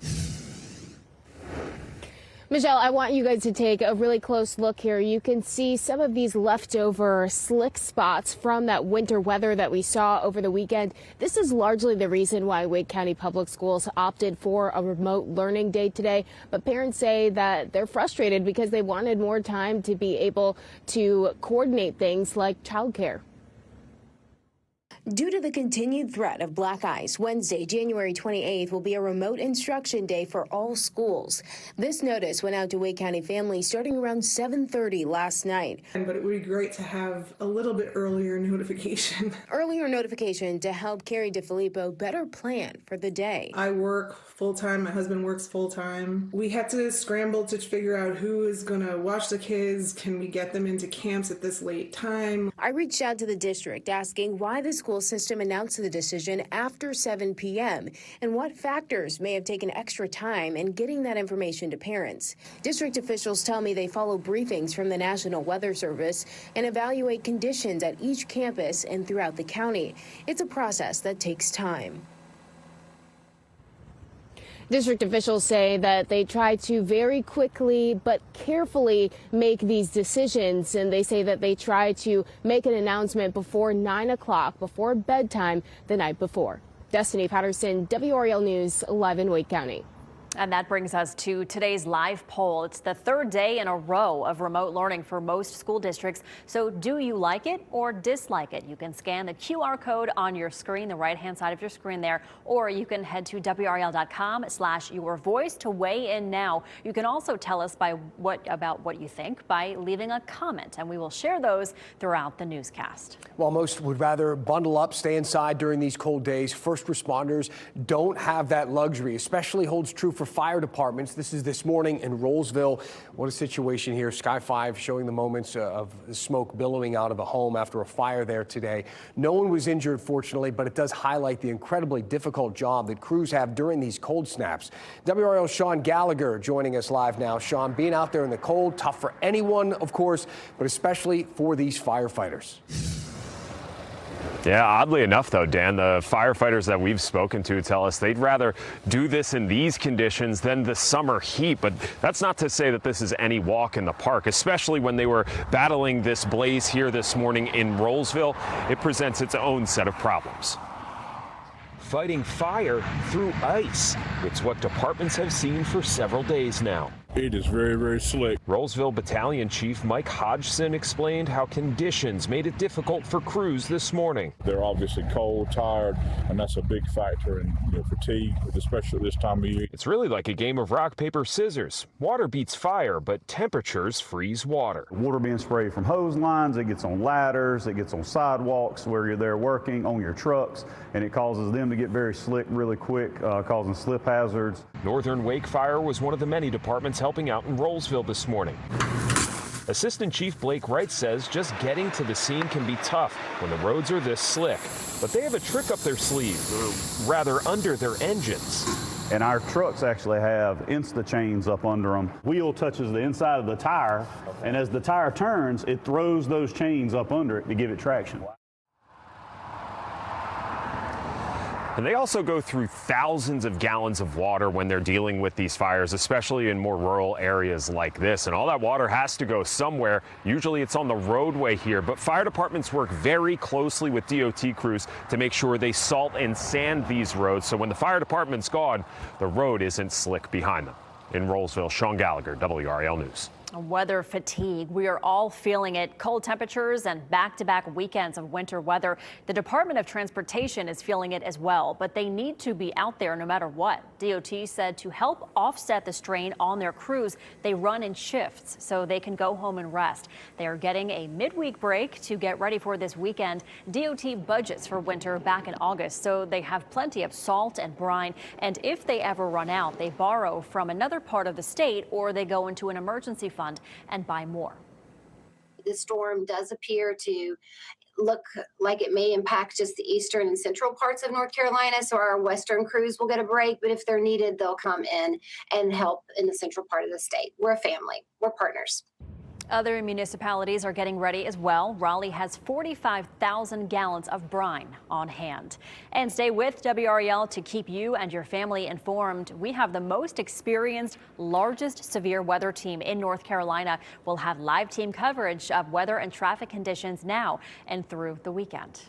Michelle, I want you guys to take a really close look here. You can see some of these leftover slick spots from that winter weather that we saw over the weekend. This is largely the reason why Wake County Public Schools opted for a remote learning day today. But parents say that they're frustrated because they wanted more time to be able to coordinate things like childcare. Due to the continued threat of black ice, Wednesday, January 28th will be a remote instruction day for all schools. This notice went out to Wake County families starting around 7:30 last night. But it would be great to have a little bit earlier notification. Earlier notification to help Carrie DeFilippo better plan for the day. I work full-time. My husband works full-time. We had to scramble to figure out who is going to watch the kids. Can we get them into camps at this late time? I reached out to the district asking why the school system announced the decision after 7 p.m. and what factors may have taken extra time in getting that information to parents. District officials tell me they follow briefings from the National Weather Service and evaluate conditions at each campus and throughout the county. It's a process that takes time. District officials say that they try to very quickly but carefully make these decisions, and they say that they try to make an announcement before 9 o'clock, before bedtime the night before. Destiny Patterson, WRAL News, live in Wake County. And that brings us to today's live poll. It's the third day in a row of remote learning for most school districts. So do you like it or dislike it? You can scan the QR code on your screen, the right-hand side of your screen there, or you can head to WRAL.com/yourvoice to weigh in now. You can also tell us about what you think by leaving a comment, and we will share those throughout the newscast. While most would rather bundle up, stay inside during these cold days, first responders don't have that luxury. Especially holds true for fire departments. This is this morning in Rollsville. What a situation here. Sky 5 showing the moments of smoke billowing out of a home after a fire there today. No one was injured, fortunately, but it does highlight the incredibly difficult job that crews have during these cold snaps. WRAL's Sean Gallagher joining us live now. Sean, being out there in the cold, tough for anyone, of course, but especially for these firefighters. Yeah, oddly enough, though, Dan, the firefighters that we've spoken to tell us they'd rather do this in these conditions than the summer heat. But that's not to say that this is any walk in the park, especially when they were battling this blaze here this morning in Rollsville. It presents its own set of problems. Fighting fire through ice. It's what departments have seen for several days now. It is very, very slick. Rollsville Battalion Chief Mike Hodgson explained how conditions made it difficult for crews this morning. They're obviously cold, tired, and that's a big factor in fatigue, especially this time of year. It's really like a game of rock, paper, scissors. Water beats fire, but temperatures freeze water. Water being sprayed from hose lines, it gets on ladders, it gets on sidewalks where you're there working, on your trucks, and it causes them to get very slick really quick, causing slip hazards. Northern Wake Fire was one of the many departments helping out in Rollsville this morning. Assistant Chief Blake Wright says just getting to the scene can be tough when the roads are this slick. But they have a trick up their sleeve, or rather under their engines. And our trucks actually have Insta chains up under them. Wheel touches the inside of the tire, and as the tire turns, it throws those chains up under it to give it traction. And they also go through thousands of gallons of water when they're dealing with these fires, especially in more rural areas like this. And all that water has to go somewhere. Usually it's on the roadway here, but fire departments work very closely with DOT crews to make sure they salt and sand these roads. So when the fire department's gone, the road isn't slick behind them. In Rollsville, Sean Gallagher, WRAL News. Weather fatigue. We are all feeling it. Cold temperatures and back-to-back weekends of winter weather. The Department of Transportation is feeling it as well, but they need to be out there no matter what. DOT said to help offset the strain on their crews, they run in shifts so they can go home and rest. They are getting a midweek break to get ready for this weekend. DOT budgets for winter back in August, so they have plenty of salt and brine. And if they ever run out, they borrow from another part of the state or they go into an emergency fund and buy more. The storm does appear to look like it may impact just the eastern and central parts of North Carolina, so our western crews will get a break, but if they're needed, they'll come in and help in the central part of the state. We're a family. We're partners. Other municipalities are getting ready as well. Raleigh has 45,000 gallons of brine on hand. And stay with WRAL to keep you and your family informed. We have the most experienced, largest severe weather team in North Carolina. We'll have live team coverage of weather and traffic conditions now and through the weekend.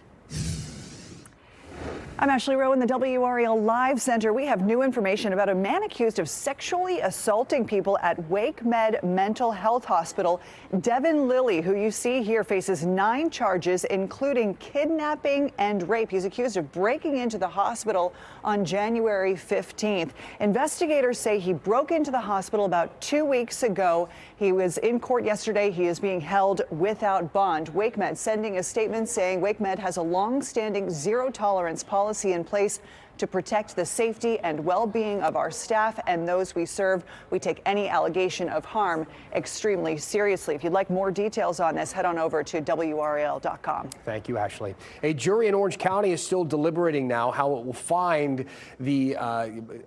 I'm Ashley Rowe in the WRAL Live Center. We have new information about a man accused of sexually assaulting people at WakeMed Mental Health Hospital. Devin Lilly, who you see here, faces 9 charges, including kidnapping and rape. He's accused of breaking into the hospital on January 15th. Investigators say he broke into the hospital about 2 weeks ago. He was in court yesterday. He is being held without bond. WakeMed sending a statement saying WakeMed has a long-standing zero-tolerance policy in place to protect the safety and well-being of our staff and those we serve. We take any allegation of harm extremely seriously. If you'd like more details on this, head on over to WRAL.com. Thank you, Ashley. A jury in Orange County is still deliberating now how it will find the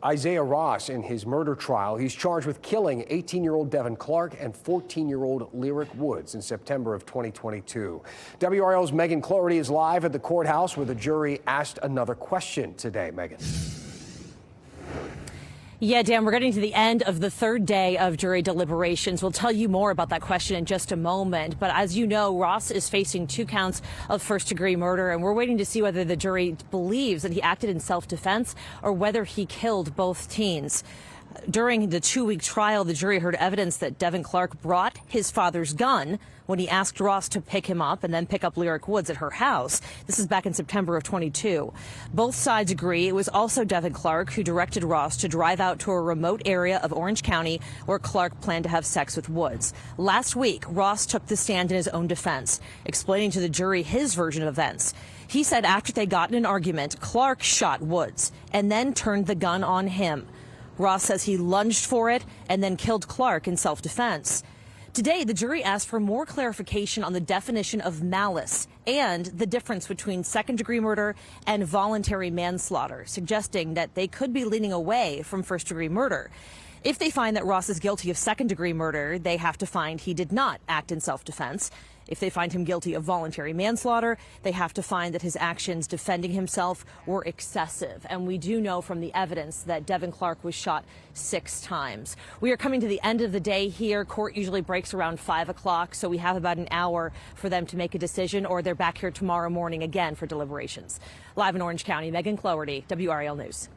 Isaiah Ross in his murder trial. He's charged with killing 18-year-old Devin Clark and 14-year-old Lyric Woods in September of 2022. WRAL's Megan Cloherty is live at the courthouse where the jury asked another question today. Megan. Yeah, Dan, we're getting to the end of the third day of jury deliberations. We'll tell you more about that question in just a moment. But as you know, Ross is facing 2 counts of first-degree murder, and we're waiting to see whether the jury believes that he acted in self-defense or whether he killed both teens. During the 2-week trial, the jury heard evidence that Devin Clark brought his father's gun when he asked Ross to pick him up and then pick up Lyric Woods at her house. This is back in September of 22. Both sides agree it was also Devin Clark who directed Ross to drive out to a remote area of Orange County where Clark planned to have sex with Woods. Last week, Ross took the stand in his own defense, explaining to the jury his version of events. He said after they got in an argument, Clark shot Woods and then turned the gun on him. Ross says he lunged for it and then killed Clark in self-defense. Today, the jury asked for more clarification on the definition of malice and the difference between second-degree murder and voluntary manslaughter, suggesting that they could be leaning away from first-degree murder. If they find that Ross is guilty of second-degree murder, they have to find he did not act in self-defense. If they find him guilty of voluntary manslaughter, they have to find that his actions defending himself were excessive. And we do know from the evidence that Devin Clark was shot 6 times. We are coming to the end of the day here. Court usually breaks around 5 o'clock, so we have about an hour for them to make a decision, or they're back here tomorrow morning again for deliberations. Live in Orange County, Megan Cloherty, WRAL News.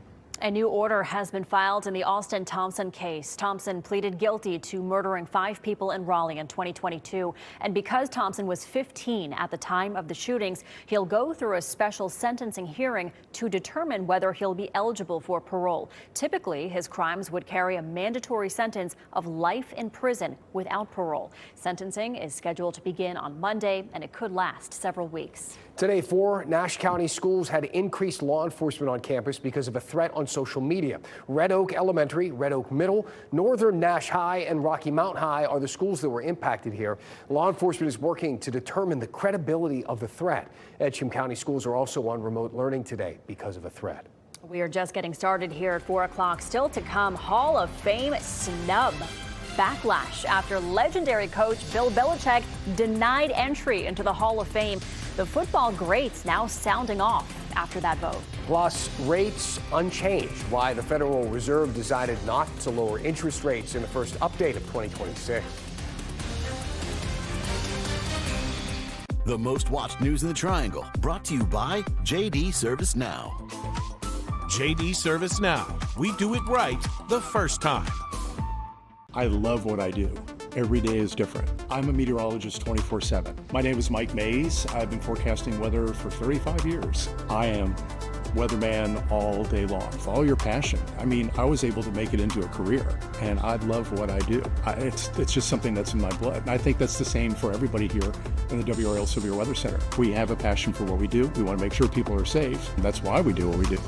A new order has been filed in the Austin Thompson case. Thompson pleaded guilty to murdering 5 people in Raleigh in 2022. And because Thompson was 15 at the time of the shootings, he'll go through a special sentencing hearing to determine whether he'll be eligible for parole. Typically, his crimes would carry a mandatory sentence of life in prison without parole. Sentencing is scheduled to begin on Monday, and it could last several weeks. Today, 4 Nash County schools had increased law enforcement on campus because of a threat on social media. Red Oak Elementary, Red Oak Middle, Northern Nash High, and Rocky Mount High are the schools that were impacted here. Law enforcement is working to determine the credibility of the threat. Edgecombe County schools are also on remote learning today because of a threat. We are just getting started here at 4 o'clock. Still to come, Hall of Fame snub. Backlash after legendary coach Bill Belichick denied entry into the Hall of Fame. The football greats now sounding off after that vote. Plus, rates unchanged. Why the Federal Reserve decided not to lower interest rates in the first update of 2026. The most watched news in the Triangle, brought to you by JD Service Now. JD Service Now. We do it right the first time. I love what I do. Every day is different. I'm a meteorologist 24/7. My name is Mike Mays. I've been forecasting weather for 35 years. I am weatherman all day long. Follow your passion. I mean, I was able to make it into a career, and I love what I do. It's just something that's in my blood. And I think that's the same for everybody here in the WRAL Severe Weather Center. We have a passion for what we do. We want to make sure people are safe. And that's why we do what we do.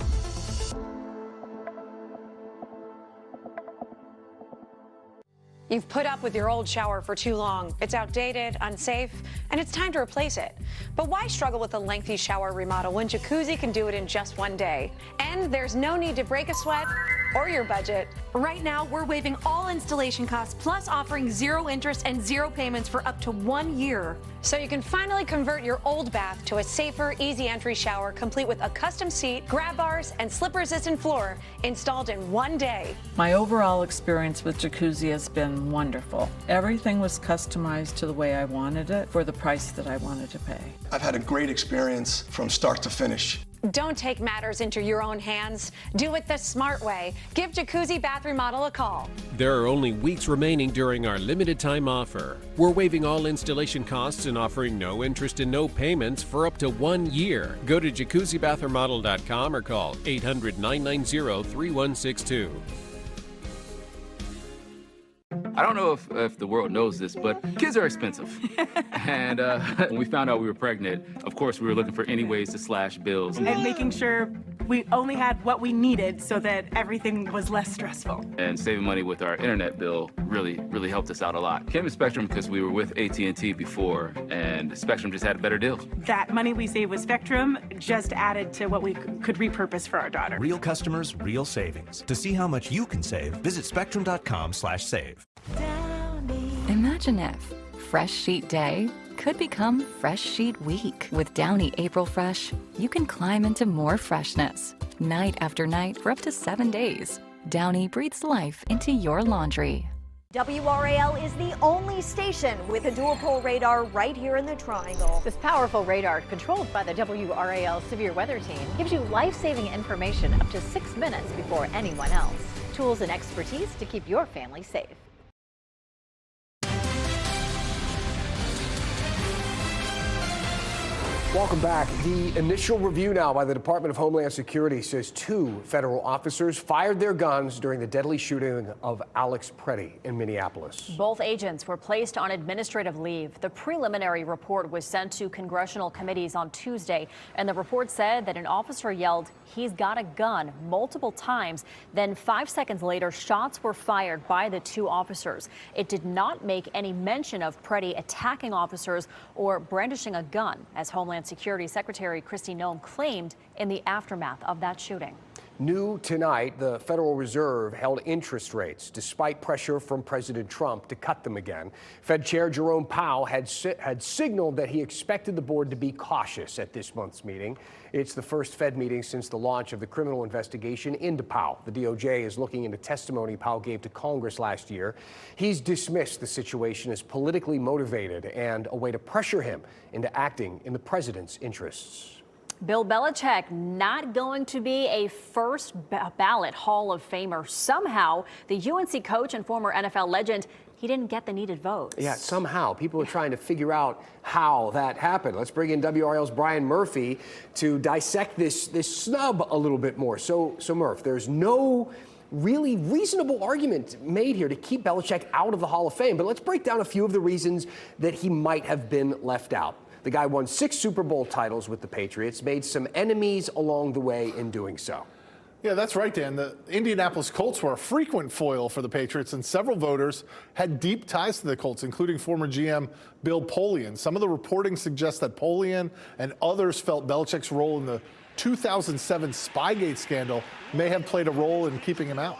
You've put up with your old shower for too long. It's outdated, unsafe, and it's time to replace it. But why struggle with a lengthy shower remodel when Jacuzzi can do it in just one day? And there's no need to break a sweat or your budget. Right now, we're waiving all installation costs, plus offering 0 interest and 0 payments for up to 1 year. So you can finally convert your old bath to a safer, easy entry shower, complete with a custom seat, grab bars, and slip-resistant floor installed in 1 day. My overall experience with Jacuzzi has been wonderful. Everything was customized to the way I wanted it for the price that I wanted to pay. I've had a great experience from start to finish. Don't take matters into your own hands. Do it the smart way. Give Jacuzzi Bath Remodel a call. There are only weeks remaining during our limited time offer. We're waiving all installation costs and offering no interest and no payments for up to 1 year. Go to jacuzzibathremodel.com or call 800-990-3162. I don't know if the world knows this, but kids are expensive. And when we found out we were pregnant, of course, we were looking for any ways to slash bills. And making sure we only had what we needed so that everything was less stressful. And saving money with our internet bill really helped us out a lot. Came to Spectrum because we were with AT&T before, and Spectrum just had better deals. That money we saved with Spectrum just added to what we could repurpose for our daughter. Real customers, real savings. To see how much you can save, visit spectrum.com/save. Imagine if Fresh Sheet Day could become Fresh Sheet Week. With Downy April Fresh, you can climb into more freshness, night after night for up to 7 days. Downy breathes life into your laundry. WRAL is the only station with a dual pole radar right here in the Triangle. This powerful radar, controlled by the WRAL Severe Weather Team, gives you life-saving information up to 6 minutes before anyone else. Tools and expertise to keep your family safe. Welcome back. The initial review now by the Department of Homeland Security says 2 federal officers fired their guns during the deadly shooting of Alex Preddy in Minneapolis. Both agents were placed on administrative leave. The preliminary report was sent to congressional committees on Tuesday, and the report said that an officer yelled, "He's got a gun," multiple times. Then 5 seconds later, shots were fired by the 2 officers. It did not make any mention of Preddy attacking officers or brandishing a gun, as Homeland Security Secretary Kristi Noem claimed in the aftermath of that shooting. New tonight, the Federal Reserve held interest rates despite pressure from President Trump to cut them again. Fed Chair Jerome Powell had signaled that he expected the board to be cautious at this month's meeting. It's the first Fed meeting since the launch of the criminal investigation into Powell. The DOJ is looking into testimony Powell gave to Congress last year. He's dismissed the situation as politically motivated and a way to pressure him into acting in the president's interests. Bill Belichick not going to be a first ballot Hall of Famer. Somehow, the UNC coach and former NFL legend, he didn't get the needed votes. Yeah, somehow. People are trying to figure out how that happened. Let's bring in WRAL's Brian Murphy to dissect this snub a little bit more. So Murph, there's no really reasonable argument made here to keep Belichick out of the Hall of Fame. But let's break down a few of the reasons that he might have been left out. The guy won 6 Super Bowl titles with the Patriots, made some enemies along the way in doing so. Yeah, that's right, Dan. The Indianapolis Colts were a frequent foil for the Patriots, and several voters had deep ties to the Colts, including former GM Bill Polian. Some of the reporting suggests that Polian and others felt Belichick's role in the 2007 Spygate scandal may have played a role in keeping him out.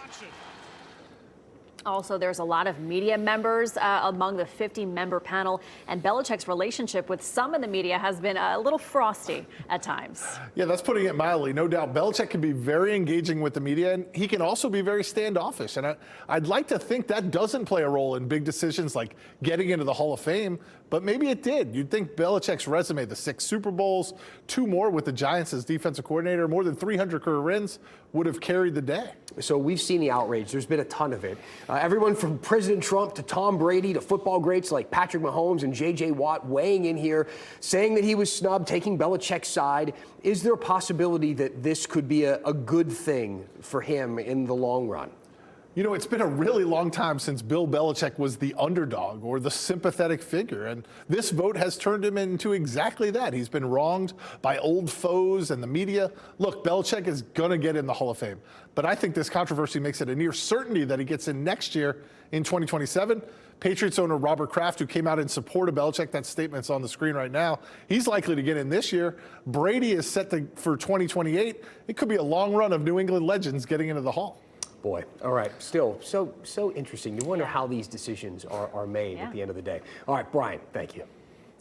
Also, there's a lot of media members among the 50-member panel, and Belichick's relationship with some in the media has been a little frosty at times. Yeah, that's putting it mildly. No doubt Belichick can be very engaging with the media, and he can also be very standoffish. And I'd like to think that doesn't play a role in big decisions like getting into the Hall of Fame, but maybe it did. You'd think Belichick's resume, the 6 Super Bowls, 2 more with the Giants as defensive coordinator, more than 300 career wins, would have carried the day. So we've seen the outrage. There's been a ton of it. Everyone from President Trump to Tom Brady to football greats like Patrick Mahomes and J.J. Watt weighing in here, saying that he was snubbed, taking Belichick's side. Is there a possibility that this could be a good thing for him in the long run? You know, it's been a really long time since Bill Belichick was the underdog or the sympathetic figure, and this vote has turned him into exactly that. He's been wronged by old foes and the media. Look, Belichick is going to get in the Hall of Fame, but I think this controversy makes it a near certainty that he gets in next year in 2027. Patriots owner Robert Kraft, who came out in support of Belichick, that statement's on the screen right now, he's likely to get in this year. Brady is set for 2028. It could be a long run of New England legends getting into the Hall. Boy, all right, still so interesting. You wonder how these decisions are made at the end of the day. All right, Brian, thank you.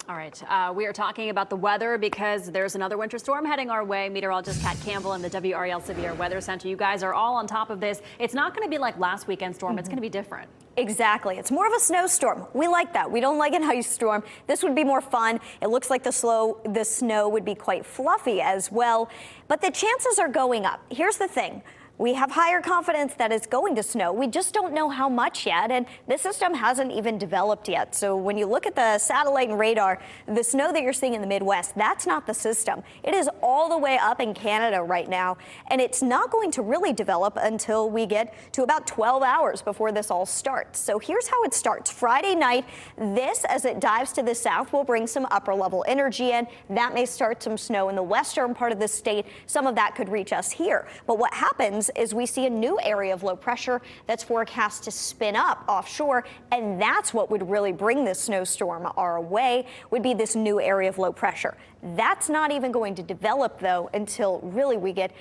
All right, we are talking about the weather because there's another winter storm heading our way. Meteorologist Kat Campbell and the WRAL Severe Weather Center, you guys are all on top of this. It's not going to be like last weekend's storm. It's going to be different. Exactly. It's more of a snowstorm. We like that. We don't like an ice storm. This would be more fun. It looks like the snow would be quite fluffy as well, but the chances are going up. Here's the thing. We have higher confidence that it's going to snow. We just don't know how much yet, and this system hasn't even developed yet. So when you look at the satellite and radar, the snow that you're seeing in the Midwest, that's not the system. It is all the way up in Canada right now, and it's not going to really develop until we get to about 12 hours before this all starts. So here's how it starts. Friday night, this, as it dives to the south, will bring some upper-level energy in. That may start some snow in the western part of the state. Some of that could reach us here. But what happens is we see a new area of low pressure that's forecast to spin up offshore, and that's what would really bring this snowstorm our way, would be this new area of low pressure. That's not even going to develop, though, until really we get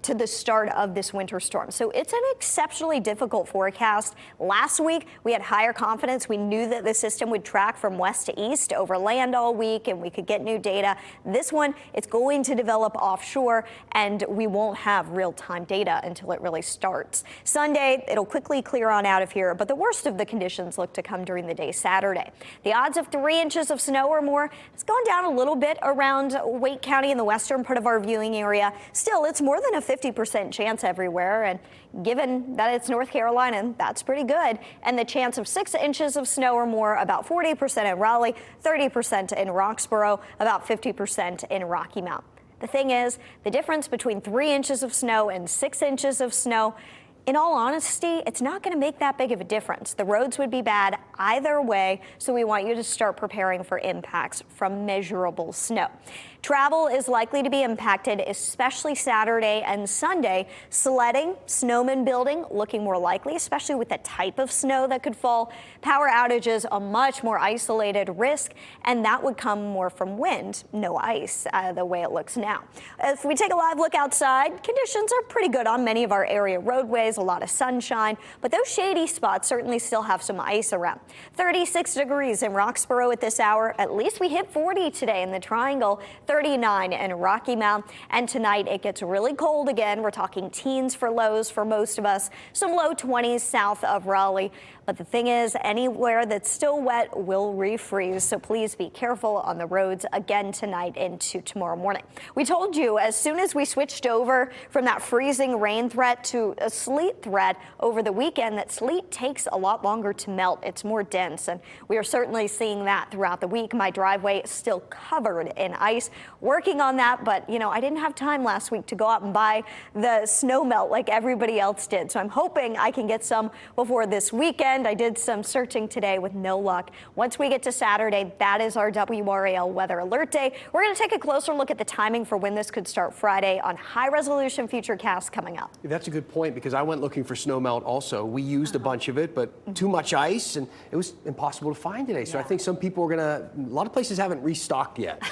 to the start of this winter storm. So it's an exceptionally difficult forecast. Last week, we had higher confidence. We knew that the system would track from west to east over land all week, and we could get new data. This one, it's going to develop offshore, and we won't have real-time data until it really starts. Sunday, it'll quickly clear on out of here, but the worst of the conditions look to come during the day Saturday. The odds of 3 inches of snow or more has gone down a little bit around Wake County in the western part of our viewing area. Still, it's more than a 50% chance everywhere, and given that it's North Carolina, that's pretty good. And the chance of 6 inches of snow or more, about 40% in Raleigh, 30% in Roxborough, about 50% in Rocky Mount. The thing is, the difference between 3 inches of snow and 6 inches of snow, in all honesty, it's not going to make that big of a difference. The roads would be bad either way, so we want you to start preparing for impacts from measurable snow. Travel is likely to be impacted, especially Saturday and Sunday. Sledding, snowman building looking more likely, especially with the type of snow that could fall. Power outages, a much more isolated risk, and that would come more from wind, no ice, the way it looks now. If we take a live look outside, conditions are pretty good on many of our area roadways, a lot of sunshine, but those shady spots certainly still have some ice around. 36 degrees in Roxborough at this hour. At least we hit 40 today in the Triangle. 39 in Rocky Mount, and tonight it gets really cold again. We're talking teens for lows for most of us, some low 20s south of Raleigh. But the thing is, anywhere that's still wet will refreeze, so please be careful on the roads again tonight into tomorrow morning. We told you as soon as we switched over from that freezing rain threat to a sleet threat over the weekend that sleet takes a lot longer to melt. It's more dense, and we are certainly seeing that throughout the week. My driveway is still covered in ice. Working on that, but I didn't have time last week to go out and buy the snow melt like everybody else did. So I'm hoping I can get some before this weekend. I did some searching today with no luck. Once we get to Saturday, that is our WRAL weather alert day. We're going to take a closer look at the timing for when this could start Friday on high resolution futurecast coming up. That's a good point, because I went looking for snow melt also. We used a bunch of it, but too much ice, and it was impossible to find today. So I think some people are a lot of places haven't restocked yet.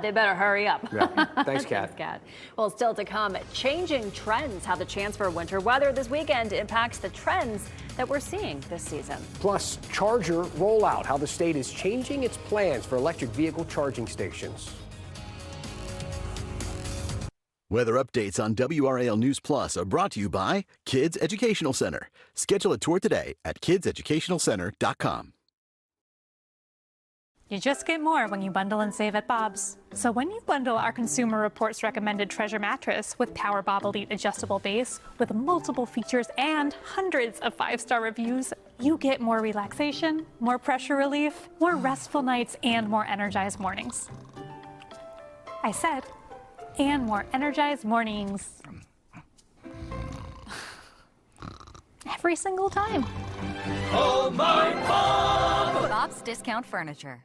They better hurry up. Yeah. Thanks, Kat. Thanks, Kat. Well, still to come, changing trends, how the chance for winter weather this weekend impacts the trends that we're seeing this season. Plus, charger rollout, how the state is changing its plans for electric vehicle charging stations. Weather updates on WRAL News Plus are brought to you by Kids Educational Center. Schedule a tour today at kidseducationalcenter.com. You just get more when you bundle and save at Bob's. So when you bundle our Consumer Reports recommended Treasure mattress with Power Bob Elite adjustable base with multiple features and hundreds of 5-star reviews, you get more relaxation, more pressure relief, more restful nights, and more energized mornings. I said, and more energized mornings. Every single time. Oh my Bob! Bob's Discount Furniture.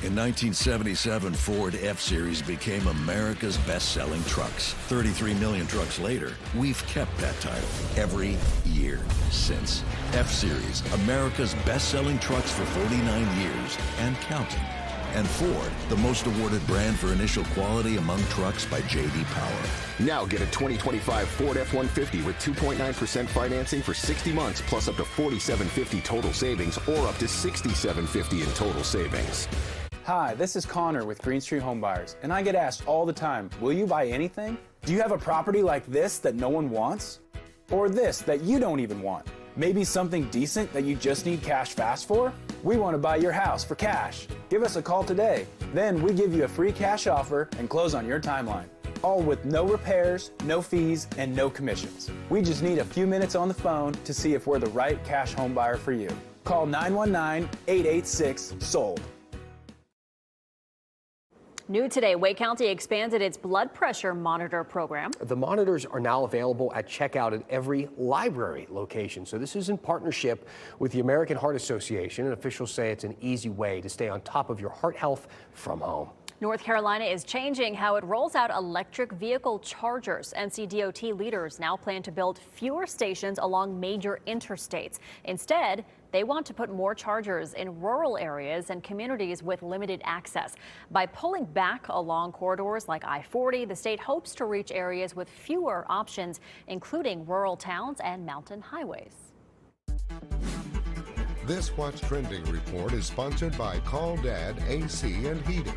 In 1977, Ford F-Series became America's best-selling trucks. 33 million trucks later, we've kept that title every year since. F-Series, America's best-selling trucks for 49 years and counting. And Ford, the most awarded brand for initial quality among trucks by J.D. Power. Now get a 2025 Ford F-150 with 2.9% financing for 60 months, plus up to $4,750 total savings, or up to $6,750 in total savings. Hi, this is Connor with Green Street Home Buyers, and I get asked all the time, will you buy anything? Do you have a property like this that no one wants? Or this that you don't even want? Maybe something decent that you just need cash fast for? We want to buy your house for cash. Give us a call today. Then we give you a free cash offer and close on your timeline. All with no repairs, no fees, and no commissions. We just need a few minutes on the phone to see if we're the right cash home buyer for you. Call 919-886-SOLD. New today, Wake County expanded its blood pressure monitor program. The monitors are now available at checkout at every library location. So this is in partnership with the American Heart Association, and officials say it's an easy way to stay on top of your heart health from home. North Carolina is changing how it rolls out electric vehicle chargers. NCDOT leaders now plan to build fewer stations along major interstates. Instead, they want to put more chargers in rural areas and communities with limited access. By pulling back along corridors like I-40, the state hopes to reach areas with fewer options, including rural towns and mountain highways. This What's Trending report is sponsored by Call Dad AC and Heating.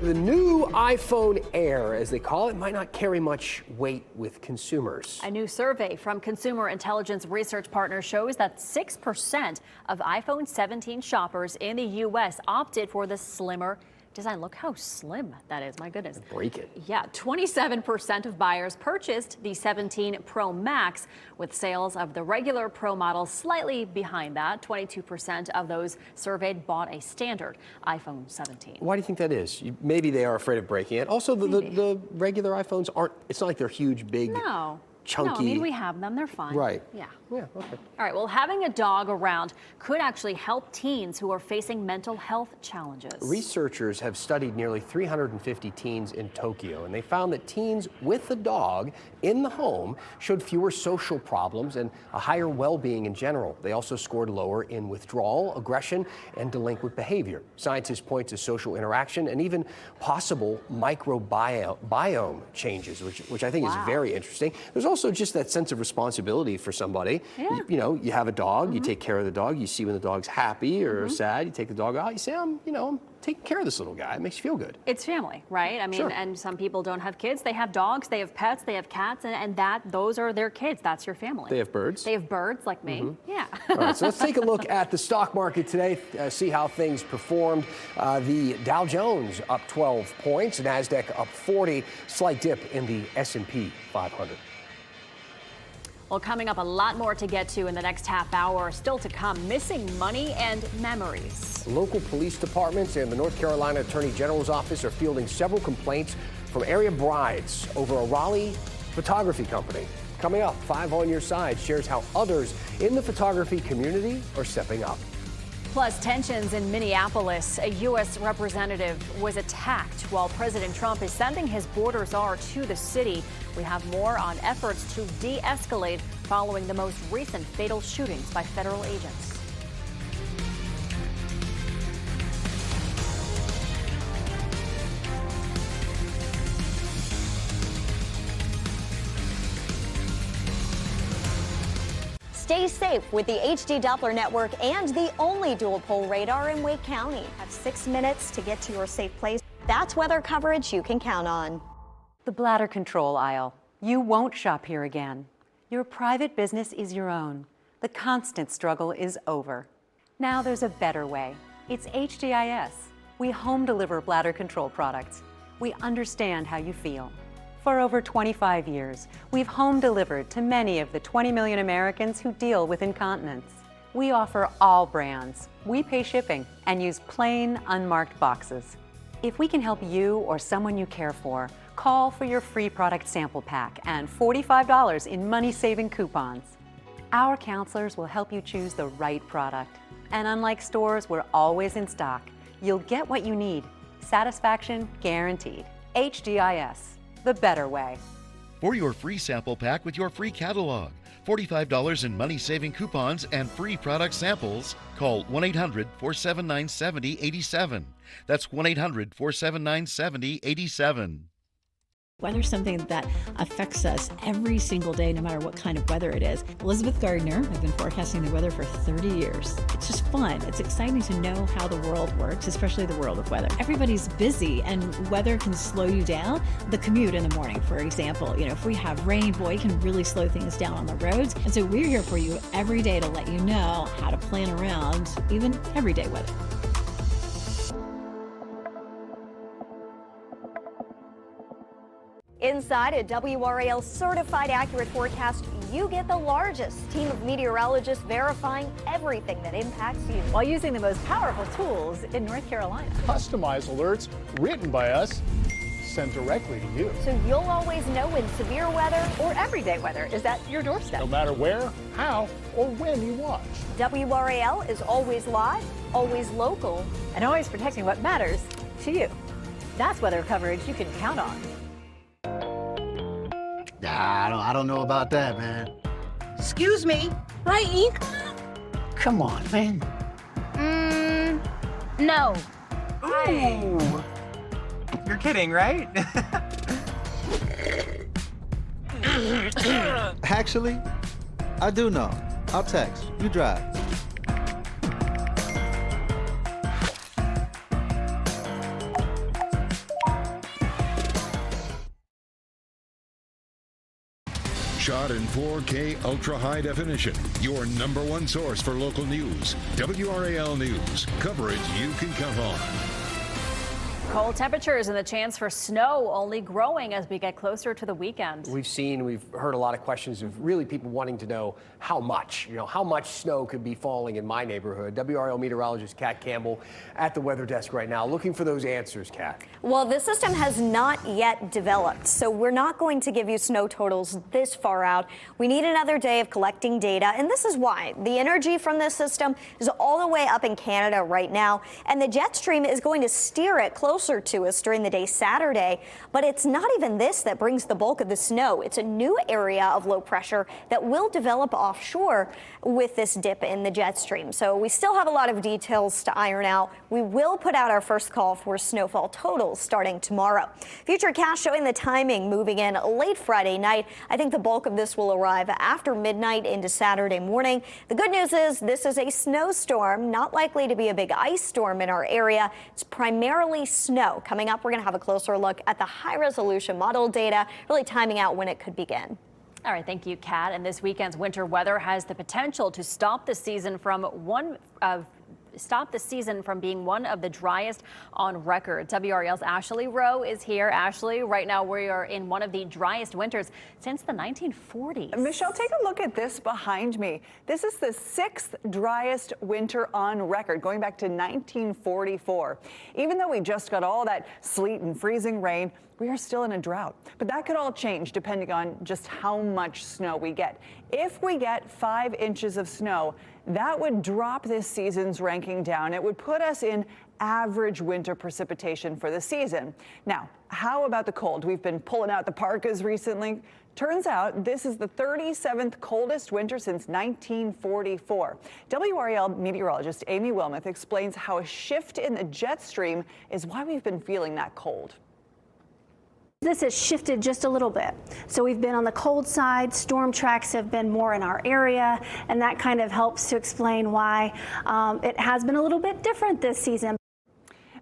The new iPhone Air, as they call it, might not carry much weight with consumers. A new survey from Consumer Intelligence Research Partners shows that 6% of iPhone 17 shoppers in the U.S. opted for the slimmer design. Look how slim that is. My goodness. Break it. Yeah, 27% of buyers purchased the 17 Pro Max, with sales of the regular Pro model slightly behind that. 22% of those surveyed bought a standard iPhone 17. Why do you think that is? Maybe they are afraid of breaking it. Also, the regular iPhones aren't, it's not like they're huge, big, chunky. No, I mean, we have them. They're fine. Right. Yeah. Yeah, okay. All right, well, having a dog around could actually help teens who are facing mental health challenges. Researchers have studied nearly 350 teens in Tokyo, and they found that teens with a dog in the home showed fewer social problems and a higher well-being in general. They also scored lower in withdrawal, aggression, and delinquent behavior. Scientists point to social interaction and even possible microbiome changes, which I think is very interesting. There's also just that sense of responsibility for somebody. Yeah. You know, you have a dog, you take care of the dog, you see when the dog's happy or sad, you take the dog out, you say, I'm taking care of this little guy. It makes you feel good. It's family, right? I mean, Sure. and some people don't have kids. They have dogs, they have pets, they have cats, and those are their kids. That's your family. They have birds. They have birds like me. Yeah. All right, so let's take a look at the stock market today, see how things performed. The Dow Jones up 12 points, NASDAQ up 40, slight dip in the S&P 500. Well, coming up, a lot more to get to in the next half hour. Still to come, missing money and memories. Local police departments and the North Carolina Attorney General's office are fielding several complaints from area brides over a Raleigh photography company. Coming up, 5 on Your Side shares how others in the photography community are stepping up. Plus, tensions in Minneapolis. A U.S. representative was attacked while President Trump is sending his border czar to the city. We have more on efforts to de-escalate following the most recent fatal shootings by federal agents. Stay safe with the HD Doppler network and the only dual pole radar in Wake County. Have 6 minutes to get to your safe place. That's weather coverage you can count on. The bladder control aisle. You won't shop here again. Your private business is your own. The constant struggle is over. Now there's a better way. It's HDIS. We home deliver bladder control products. We understand how you feel. For over 25 years, we've home delivered to many of the 20 million Americans who deal with incontinence. We offer all brands. We pay shipping and use plain, unmarked boxes. If we can help you or someone you care for, call for your free product sample pack and $45 in money-saving coupons. Our counselors will help you choose the right product. And unlike stores, we're always in stock. You'll get what you need. Satisfaction guaranteed. HDIS. The better way. For your free sample pack with your free catalog, $45 in money-saving coupons and free product samples, call 1-800-479-7087. That's 1-800-479-7087. Weather's something that affects us every single day, no matter what kind of weather it is. Elizabeth Gardner, I've been forecasting the weather for 30 years. It's just fun. It's exciting to know how the world works, especially the world of weather. Everybody's busy and weather can slow you down. The commute in the morning, for example, if we have rain, boy, it can really slow things down on the roads. And so we're here for you every day to let you know how to plan around even everyday weather. Inside a WRAL certified accurate forecast you get the largest team of meteorologists verifying everything that impacts you. While using the most powerful tools in North Carolina. Customized alerts written by us, sent directly to you. So you'll always know when severe weather or everyday weather is at your doorstep. No matter where, how, or when you watch. WRAL is always live, always local, and always protecting what matters to you. That's weather coverage you can count on. I don't know about that, man. Excuse me, right, Ink? Come on, man. No. Ooh. You're kidding, right? Actually, I do know. I'll text. You drive. Shot in 4K ultra high definition. Your #1 source for local news. WRAL News. Coverage you can count on. Cold temperatures and the chance for snow only growing as we get closer to the weekend. We've heard a lot of questions of really people wanting to know how much, how much snow could be falling in my neighborhood. WRAL meteorologist Kat Campbell at the weather desk right now, looking for those answers, Kat. Well, this system has not yet developed, so we're not going to give you snow totals this far out. We need another day of collecting data, and this is why. The energy from this system is all the way up in Canada right now, and the jet stream is going to steer it closer to us during the day Saturday. But it's not even this that brings the bulk of the snow. It's a new area of low pressure that will develop offshore with this dip in the jet stream. So we still have a lot of details to iron out. We will put out our first call for snowfall totals starting tomorrow. Futurecast showing the timing moving in late Friday night. I think the bulk of this will arrive after midnight into Saturday morning. The good news is this is a snowstorm, not likely to be a big ice storm in our area. It's primarily snow. Coming up, we're going to have a closer look at the high-resolution model data, really timing out when it could begin. All right, thank you, Kat. And this weekend's winter weather has the potential to stop the season from being one of the driest on record. WRAL's Ashley Rowe is here. Ashley, right now we are in one of the driest winters since the 1940s. Michelle, take a look at this behind me. This is the 6th driest winter on record, going back to 1944. Even though we just got all that sleet and freezing rain, we are still in a drought. But that could all change depending on just how much snow we get. If we get 5 inches of snow, that would drop this season's ranking down. It would put us in average winter precipitation for the season. Now, how about the cold? We've been pulling out the parkas recently. Turns out this is the 37th coldest winter since 1944. WRAL meteorologist Amy Wilmoth explains how a shift in the jet stream is why we've been feeling that cold. This has shifted just a little bit. So we've been on the cold side, storm tracks have been more in our area, and that kind of helps to explain why it has been a little bit different this season.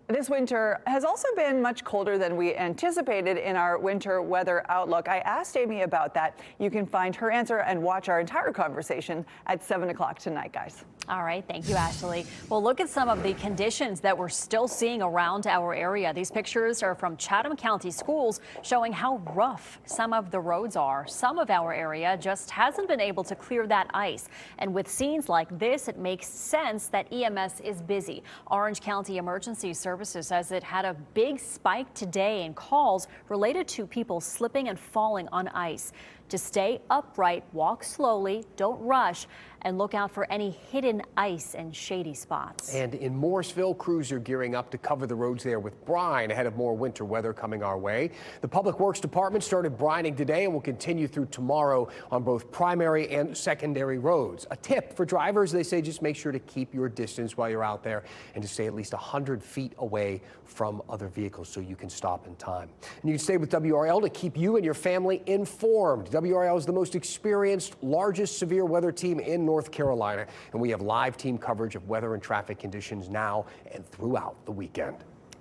This winter has also been much colder than we anticipated in our winter weather outlook. I asked Amy about that. You can find her answer and watch our entire conversation at 7 o'clock tonight, guys. All right, thank you, Ashley. Well, look at some of the conditions that we're still seeing around our area. These pictures are from Chatham County schools showing how rough some of the roads are. Some of our area just hasn't been able to clear that ice. And with scenes like this, it makes sense that EMS is busy. Orange County Emergency Services says it had a big spike today in calls related to people slipping and falling on ice. To stay upright, walk slowly, don't rush, and look out for any hidden ice and shady spots. And in Morrisville, crews are gearing up to cover the roads there with brine ahead of more winter weather coming our way. The Public Works Department started brining today and will continue through tomorrow on both primary and secondary roads. A tip for drivers, they say, just make sure to keep your distance while you're out there and to stay at least 100 feet away from other vehicles so you can stop in time. And you can stay with WRAL to keep you and your family informed. WRAL is the most experienced, largest severe weather team in North Carolina, and we have live team coverage of weather and traffic conditions now and throughout the weekend.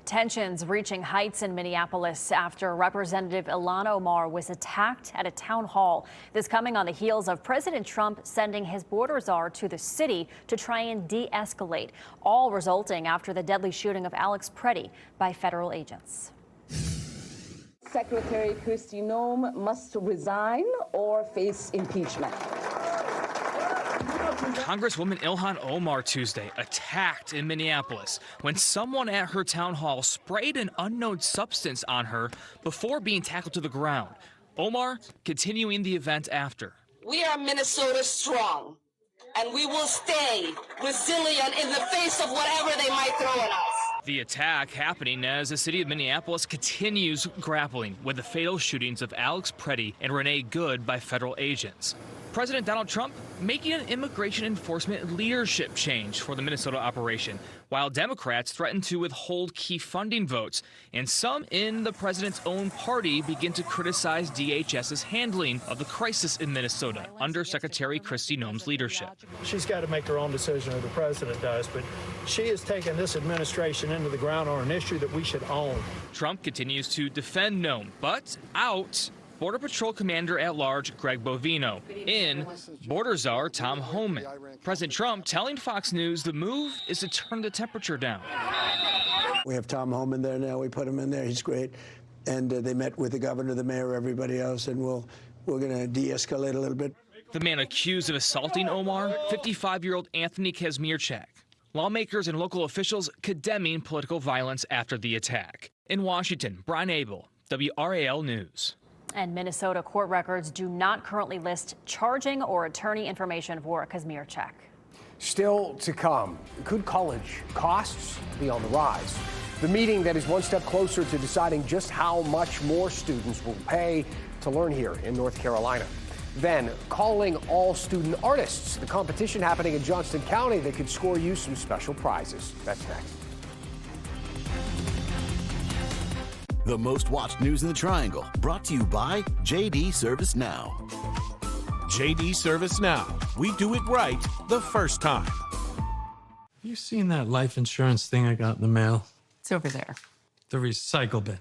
Tensions reaching heights in Minneapolis after Representative Ilhan Omar was attacked at a town hall. This coming on the heels of President Trump sending his border czar to the city to try and de-escalate, all resulting after the deadly shooting of Alex Preddy by federal agents. Secretary Kristi Noem must resign or face impeachment. Congresswoman Ilhan Omar Tuesday attacked in Minneapolis when someone at her town hall sprayed an unknown substance on her before being tackled to the ground. Omar continuing the event after. We are Minnesota strong, and we will stay resilient in the face of whatever they might throw at us. The attack happening as the city of Minneapolis continues grappling with the fatal shootings of Alex Preddy and Renee Good by federal agents. President Donald Trump making an immigration enforcement leadership change for the Minnesota operation, while Democrats threaten to withhold key funding votes. And some in the president's own party begin to criticize DHS's handling of the crisis in Minnesota under Secretary Kristi Noem's leadership. She's got to make her own decision, or the president does, but she has taken this administration into the ground on an issue that we should own. Trump continues to defend Noem, but out Border Patrol Commander-at-Large Greg Bovino, in Border Czar Tom Homan. President Trump telling Fox News the move is to turn the temperature down. We have Tom Homan there now. We put him in there. He's great. And they met with the governor, the mayor, everybody else, and we're going to de-escalate a little bit. The man accused of assaulting Omar, 55-year-old Anthony Kazmierczak. Lawmakers and local officials condemning political violence after the attack. In Washington, Brian Abel, WRAL News. And Minnesota court records do not currently list charging or attorney information for Kazmierczak. Still to come, could college costs be on the rise? The meeting that is one step closer to deciding just how much more students will pay to learn here in North Carolina. Then, calling all student artists. The competition happening in Johnston County that could score you some special prizes. That's next. The most watched news in the Triangle, brought to you by JD Service Now. JD Service Now. We do it right the first time. You seen that life insurance thing I got in the mail? It's over there. The recycle bin.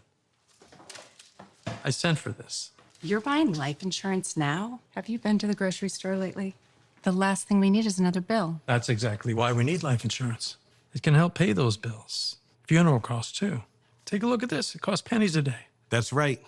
I sent for this. You're buying life insurance now? Have you been to the grocery store lately? The last thing we need is another bill. That's exactly why we need life insurance. It can help pay those bills. Funeral costs, too. Take a look at this. It costs pennies a day. That's right.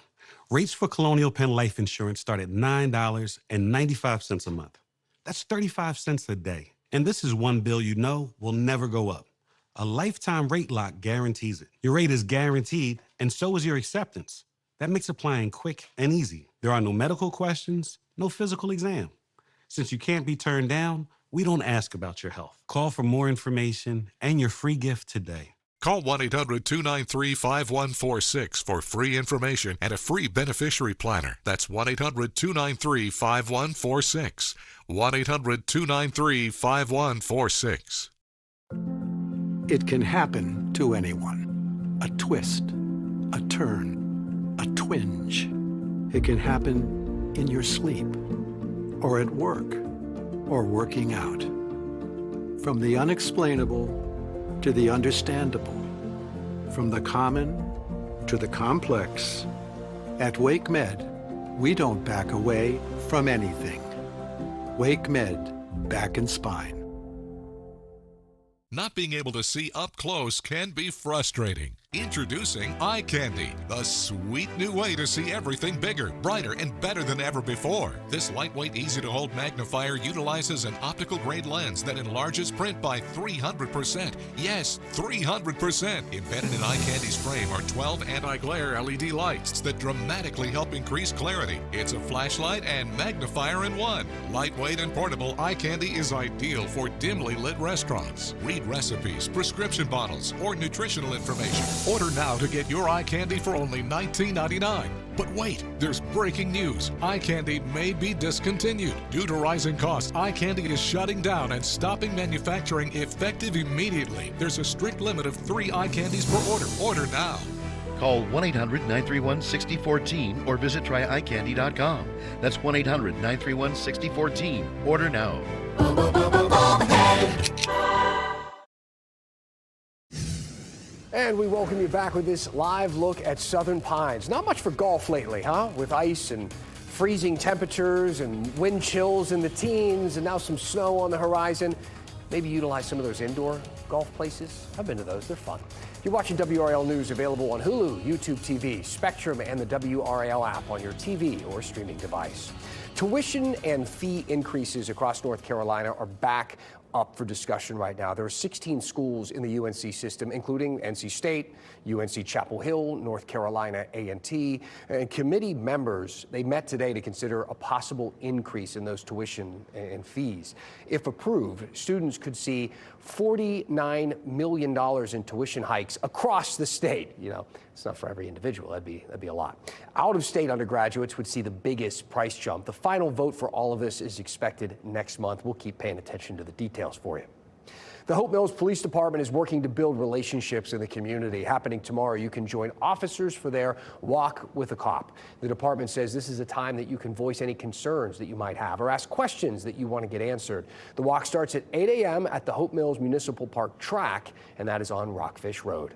Rates for Colonial Penn Life Insurance start at $9.95 a month. That's 35 cents a day. And this is one bill you know will never go up. A lifetime rate lock guarantees it. Your rate is guaranteed, and so is your acceptance. That makes applying quick and easy. There are no medical questions, no physical exam. Since you can't be turned down, we don't ask about your health. Call for more information and your free gift today. Call 1-800-293-5146 for free information and a free beneficiary planner. That's 1-800-293-5146. 1-800-293-5146. It can happen to anyone. A twist, a turn, a twinge. It can happen in your sleep, or at work, or working out. From the unexplainable to the understandable, from the common to the complex, at WakeMed, we don't back away from anything. WakeMed Back and Spine. Not being able to see up close can be frustrating. Introducing eye candy, the sweet new way to see everything bigger, brighter, and better than ever before. This lightweight, easy-to-hold magnifier utilizes an optical-grade lens that enlarges print by 300%. Yes, 300%. Embedded in eye candy's frame are 12 anti-glare LED lights that dramatically help increase clarity. It's a flashlight and magnifier in one. Lightweight and portable, eye candy is ideal for dimly lit restaurants. Read recipes, prescription bottles, or nutritional information. Order now to get your eye candy for only $19.99. But wait, there's breaking news. Eye candy may be discontinued. Due to rising costs, eye candy is shutting down and stopping manufacturing effective immediately. There's a strict limit of 3 eye candies per order. Order now. Call 1-800-931-6014 or visit tryeyecandy.com. That's 1-800-931-6014. Order now. And we welcome you back with this live look at Southern Pines. Not much for golf lately, huh? With ice and freezing temperatures and wind chills in the teens and now some snow on the horizon. Maybe utilize some of those indoor golf places. I've been to those. They're fun. You're watching WRAL News, available on Hulu, YouTube TV, Spectrum, and the WRAL app on your TV or streaming device. Tuition and fee increases across North Carolina are back up for discussion right now. There are 16 schools in the UNC system, including NC State, UNC Chapel Hill, North Carolina A&T, and committee members, they met today to consider a possible increase in those tuition and fees. If approved, students could see $49 million in tuition hikes across the state. You know, it's not for every individual. That'd be a lot. Out-of-state undergraduates would see the biggest price jump. The final vote for all of this is expected next month. We'll keep paying attention to the details for you. The Hope Mills Police Department is working to build relationships in the community. Happening tomorrow, you can join officers for their Walk with a Cop. The department says this is a time that you can voice any concerns that you might have or ask questions that you want to get answered. The walk starts at 8 a.m. at the Hope Mills Municipal Park track, and that is on Rockfish Road.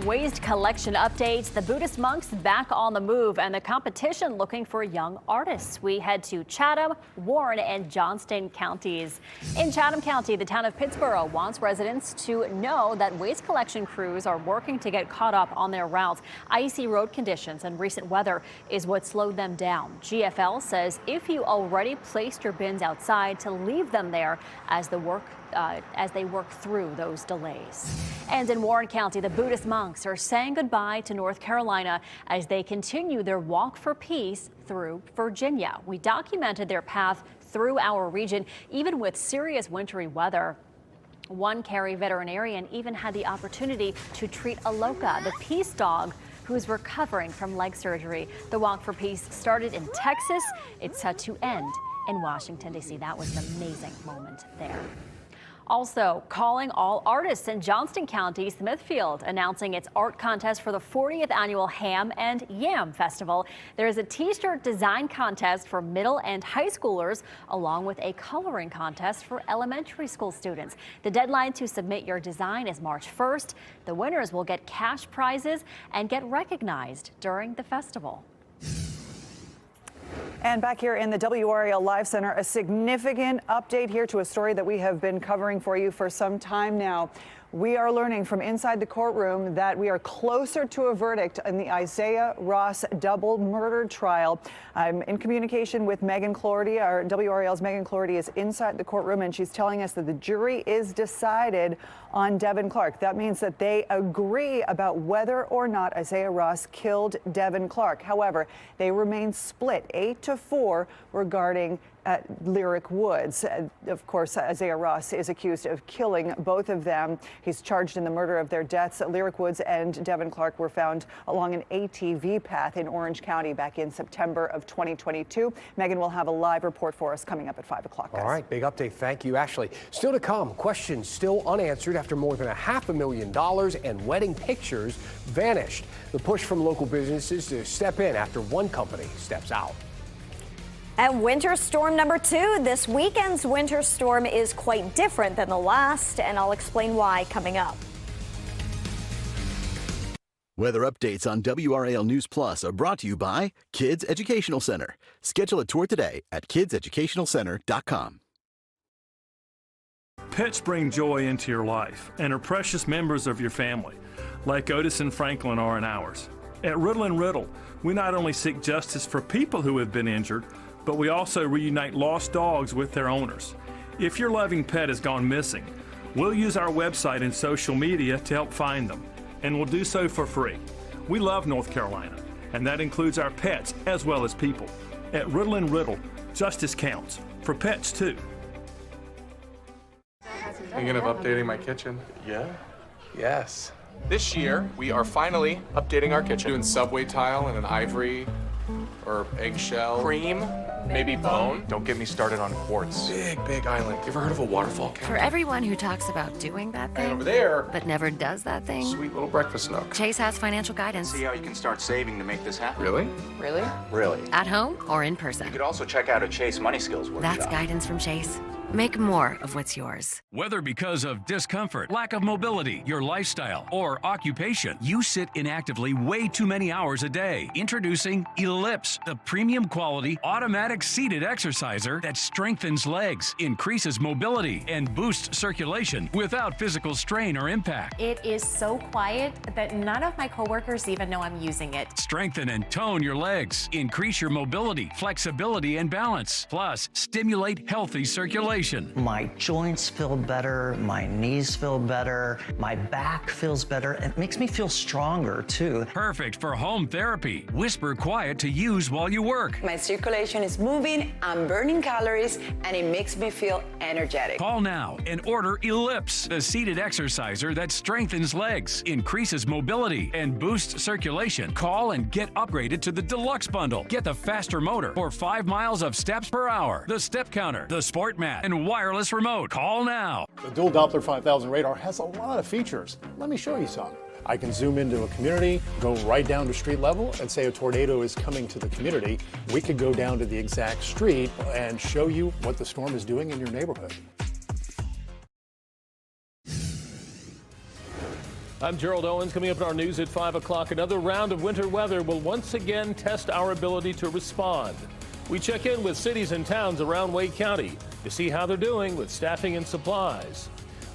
Waste collection updates, the Buddhist monks back on the move, and the competition looking for young artists. We head to Chatham, Warren, and Johnston counties. In Chatham County, the town of Pittsboro wants residents to know that waste collection crews are working to get caught up on their routes. Icy road conditions and recent weather is what slowed them down. GFL says if you already placed your bins outside, to leave them there as they work through those delays. And in Warren County, the Buddhist monks are saying goodbye to North Carolina as they continue their walk for peace through Virginia. We documented their path through our region, even with serious wintry weather. One Cary veterinarian even had the opportunity to treat Aloka, the peace dog, who's recovering from leg surgery. The walk for peace started in Texas. It's set to end in Washington, D.C. That was an amazing moment there. Also, calling all artists in Johnston County, Smithfield announcing its art contest for the 40th annual Ham and Yam Festival. There is a t-shirt design contest for middle and high schoolers, along with a coloring contest for elementary school students. The deadline to submit your design is March 1st. The winners will get cash prizes and get recognized during the festival. And back here in the WRAL Live Center, a significant update here to a story that we have been covering for you for some time now. We are learning from inside the courtroom that we are closer to a verdict in the Isaiah Ross double murder trial. I'm in communication with Megan Clordy. Our WRAL's Megan Clordy is inside the courtroom, and she's telling us that the jury is decided on Devin Clark. That means that they agree about whether or not Isaiah Ross killed Devin Clark. However, they remain split 8-4 regarding Lyric Woods. Of course, Isaiah Ross is accused of killing both of them. He's charged in the murder of their deaths. Lyric Woods and Devin Clark were found along an ATV path in Orange County back in September of 2022. Megan will have a live report for us coming up at 5 o'clock. All right, big update. Thank you, Ashley. Still to come, questions still unanswered after more than $500,000 and wedding pictures vanished. The push from local businesses to step in after one company steps out. And winter storm number 2. This weekend's winter storm is quite different than the last, and I'll explain why coming up. Weather updates on WRAL News Plus are brought to you by Kids Educational Center. Schedule a tour today at kidseducationalcenter.com. Pets bring joy into your life and are precious members of your family, like Otis and Franklin are in ours. At Riddle & Riddle, we not only seek justice for people who have been injured, but we also reunite lost dogs with their owners. If your loving pet has gone missing, we'll use our website and social media to help find them, and we'll do so for free. We love North Carolina, and that includes our pets as well as people. At Riddle & Riddle, justice counts, for pets too. Thinking of updating my kitchen? Yeah. Yes. This year, we are finally updating our kitchen. Doing subway tile and an ivory or eggshell. Cream, maybe bone. Don't get me started on quartz. Big island. You ever heard of a waterfall cabinet? For everyone who talks about doing that thing, and over there, but never does that thing, sweet little breakfast nook. Chase has financial guidance. See how you can start saving to make this happen. Really? Really? Really. At home or in person. You could also check out a Chase Money Skills workshop. That's guidance from Chase. Make more of what's yours. Whether because of discomfort, lack of mobility, your lifestyle, or occupation, you sit inactively way too many hours a day. Introducing Ellipse, the premium quality automatic seated exerciser that strengthens legs, increases mobility, and boosts circulation without physical strain or impact. It is so quiet that none of my coworkers even know I'm using it. Strengthen and tone your legs, increase your mobility, flexibility, and balance. Plus, stimulate healthy circulation. My joints feel better, my knees feel better, my back feels better. It makes me feel stronger too. Perfect for home therapy. Whisper quiet to use while you work. My circulation is moving, I'm burning calories, and it makes me feel energetic. Call now and order Ellipse, the seated exerciser that strengthens legs, increases mobility, and boosts circulation. Call and get upgraded to the Deluxe Bundle. Get the faster motor for 5 miles of steps per hour, the step counter, the sport mat, and wireless remote. Call now. The dual Doppler 5000 radar has a lot of features. Let me show you some. I can zoom into a community, go right down to street level, and say a tornado is coming to the community. We could go down to the exact street and show you what the storm is doing in your neighborhood. I'm Gerald Owens. Coming up in our news at 5 o'clock, another round of winter weather will once again test our ability to respond. We check in with cities and towns around Wake County to see how they're doing with staffing and supplies.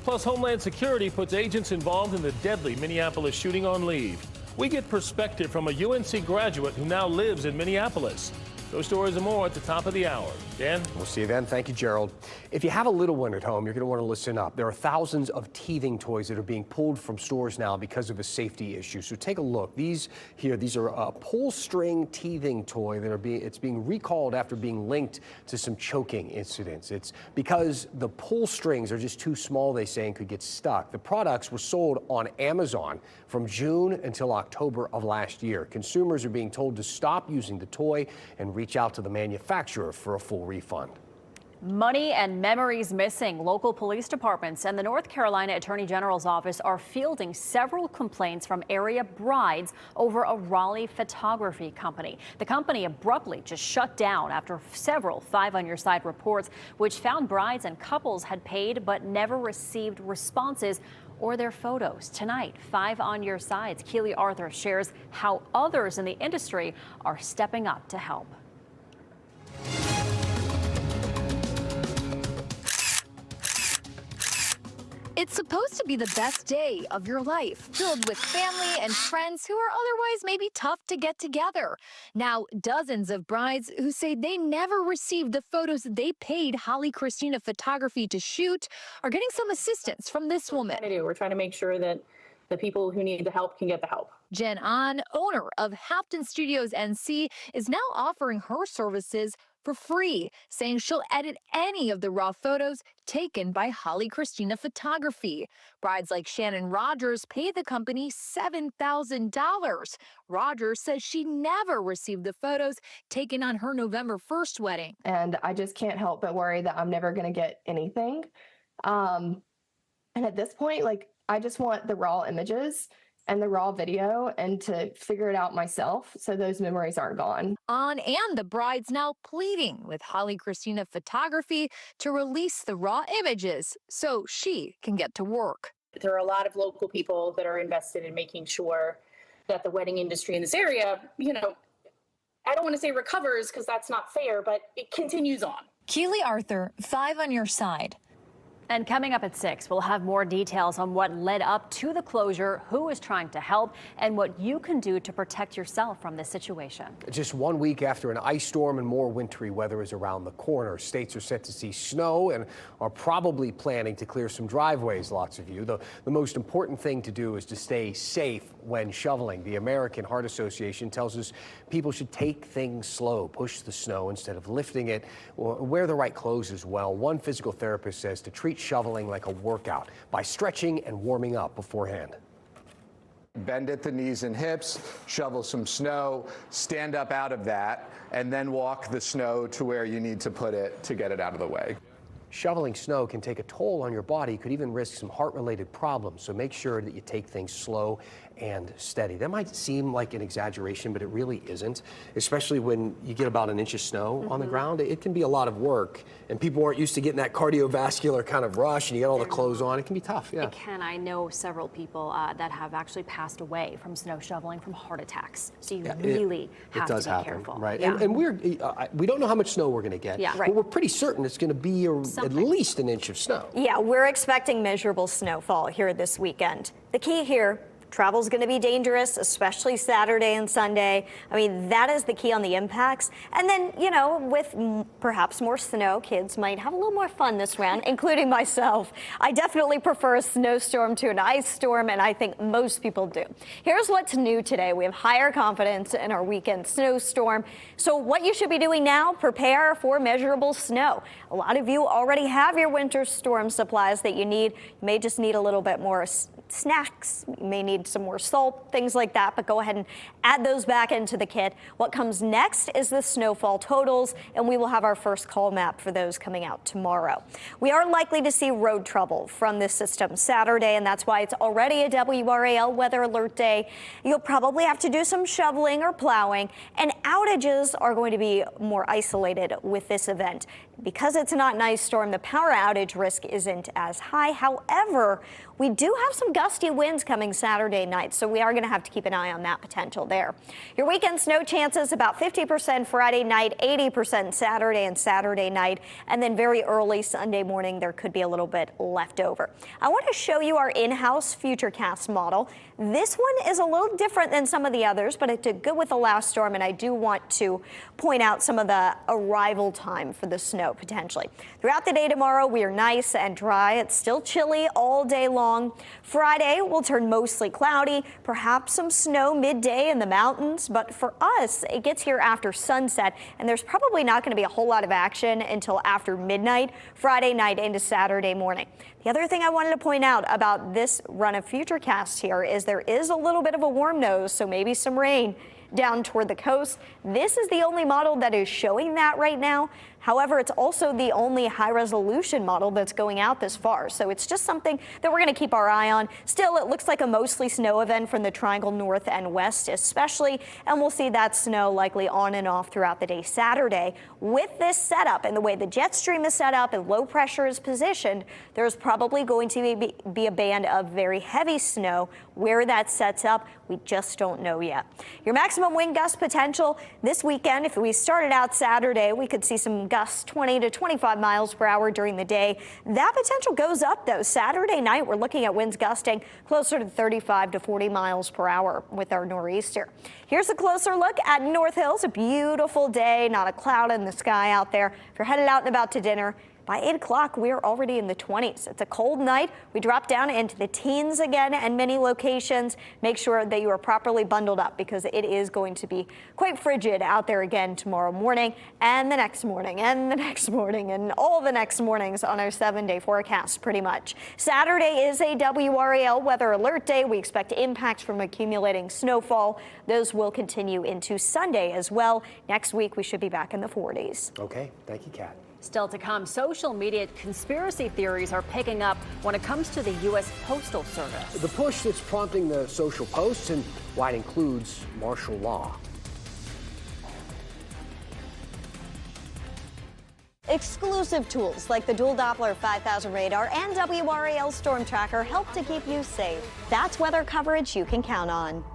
Plus, Homeland Security puts agents involved in the deadly Minneapolis shooting on leave. We get perspective from a UNC graduate who now lives in Minneapolis. Those stories and more at the top of the hour. Dan? We'll see you then. Thank you, Gerald. If you have a little one at home, you're going to want to listen up. There are thousands of teething toys that are being pulled from stores now because of a safety issue. So take a look. These are a pull string teething toy that it's being recalled after being linked to some choking incidents. It's because the pull strings are just too small, they say, and could get stuck. The products were sold on Amazon from June until October of last year. Consumers are being told to stop using the toy and reach out to the manufacturer for a full refund. Money and memories missing. Local police departments and the North Carolina Attorney General's office are fielding several complaints from area brides over a Raleigh photography company. The company abruptly just shut down after several 5 on Your Side reports, which found brides and couples had paid but never received responses or their photos. Tonight, 5 on Your Side's Keely Arthur shares how others in the industry are stepping up to help. It's supposed to be the best day of your life, filled with family and friends who are otherwise maybe tough to get together. Now, dozens of brides who say they never received the photos that they paid Holly Christina Photography to shoot are getting some assistance from this woman. We're trying to make sure that the people who need the help can get the help. Jen Ahn, owner of Hampton Studios NC, is now offering her services for free, saying she'll edit any of the raw photos taken by Holly Christina Photography. Brides like Shannon Rogers pay the company $7,000. Rogers says she never received the photos taken on her November 1st wedding. And I just can't help but worry that I'm never going to get anything. And at this point, I just want the raw images and the raw video and to figure it out myself so those memories aren't gone. Ahn and the brides now pleading with Holly Christina Photography to release the raw images so she can get to work. There are a lot of local people that are invested in making sure that the wedding industry in this area, I don't want to say recovers because that's not fair, but it continues on. Keely Arthur, 5 on Your Side. And coming up at 6, we'll have more details on what led up to the closure, who is trying to help, and what you can do to protect yourself from this situation. Just 1 week after an ice storm and more wintry weather is around the corner, states are set to see snow and are probably planning to clear some driveways, lots of you. The most important thing to do is to stay safe when shoveling. The American Heart Association tells us people should take things slow, push the snow instead of lifting it, or wear the right clothes as well. One physical therapist says to treat shoveling like a workout by stretching and warming up beforehand. Bend at the knees and hips, shovel some snow, stand up out of that, and then walk the snow to where you need to put it to get it out of the way. Shoveling snow can take a toll on your body, could even risk some heart-related problems. So make sure that you take things slow and steady. That might seem like an exaggeration, but it really isn't, especially when you get about an inch of snow on the ground. It can be a lot of work, and people aren't used to getting that cardiovascular kind of rush, and you get all the clothes on. It can be tough, yeah. It can. I know several people that have actually passed away from snow shoveling from heart attacks. So you really have to be careful. Right. Yeah. And we don't know how much snow we're going to get, Yeah. but we're pretty certain it's going to be at least an inch of snow. Yeah, we're expecting measurable snowfall here this weekend. The key here, travel's going to be dangerous, especially Saturday and Sunday. I mean, that is the key on the impacts. And then, you know, with perhaps more snow, kids might have a little more fun this round, including myself. I definitely prefer a snowstorm to an ice storm, and I think most people do. Here's what's new today. We have higher confidence in our weekend snowstorm. So what you should be doing now, prepare for measurable snow. A lot of you already have your winter storm supplies that you need. You may just need a little bit more snacks. You may need some more salt, things like that, but go ahead and add those back into the kit. What comes next is the snowfall totals, and we will have our first call map for those coming out tomorrow. We are likely to see road trouble from this system Saturday, and that's why it's already a WRAL weather alert day. You'll probably have to do some shoveling or plowing, and outages are going to be more isolated with this event. Because it's not an ice storm, the power outage risk isn't as high. However, we do have some gusty winds coming Saturday night, so we are going to have to keep an eye on that potential there. Your weekend snow chances about 50% Friday night, 80% Saturday and Saturday night, and then very early Sunday morning there could be a little bit left over. I want to show you our in-house Futurecast model. This one is a little different than some of the others, but it did good with the last storm, and I do want to point out some of the arrival time for the snow potentially. Throughout the day tomorrow, we are nice and dry. It's still chilly all day long. Friday will turn mostly cloudy, perhaps some snow midday in the mountains, but for us, it gets here after sunset, and there's probably not going to be a whole lot of action until after midnight, Friday night into Saturday morning. The other thing I wanted to point out about this run of Futurecast here is there is a little bit of a warm nose, so maybe some rain down toward the coast. This is the only model that is showing that right now. However, it's also the only high-resolution model that's going out this far, so it's just something that we're going to keep our eye on. Still, it looks like a mostly snow event from the Triangle North and West especially, and we'll see that snow likely on and off throughout the day Saturday. With this setup and the way the jet stream is set up and low pressure is positioned, there's probably going to be a band of very heavy snow. Where that sets up, we just don't know yet. Your maximum wind gust potential this weekend, if we started out Saturday, we could see some gusts 20 to 25 miles per hour during the day. That potential goes up though. Saturday night, we're looking at winds gusting closer to 35 to 40 miles per hour with our nor'easter. Here's a closer look at North Hills. A beautiful day, not a cloud in the sky out there. If you're headed out and about to dinner, by 8 o'clock, we are already in the 20s. It's a cold night. We drop down into the teens again in many locations. Make sure that you are properly bundled up because it is going to be quite frigid out there again tomorrow morning and the next morning and the next morning and all the next mornings on our 7-day forecast pretty much. Saturday is a WRAL weather alert day. We expect impacts from accumulating snowfall. Those will continue into Sunday as well. Next week, we should be back in the 40s. Okay. Thank you, Kat. Still to come, social media conspiracy theories are picking up when it comes to the U.S. Postal Service. The push that's prompting the social posts and why it includes martial law. Exclusive tools like the Dual Doppler 5000 radar and WRAL Storm Tracker help to keep you safe. That's weather coverage you can count on.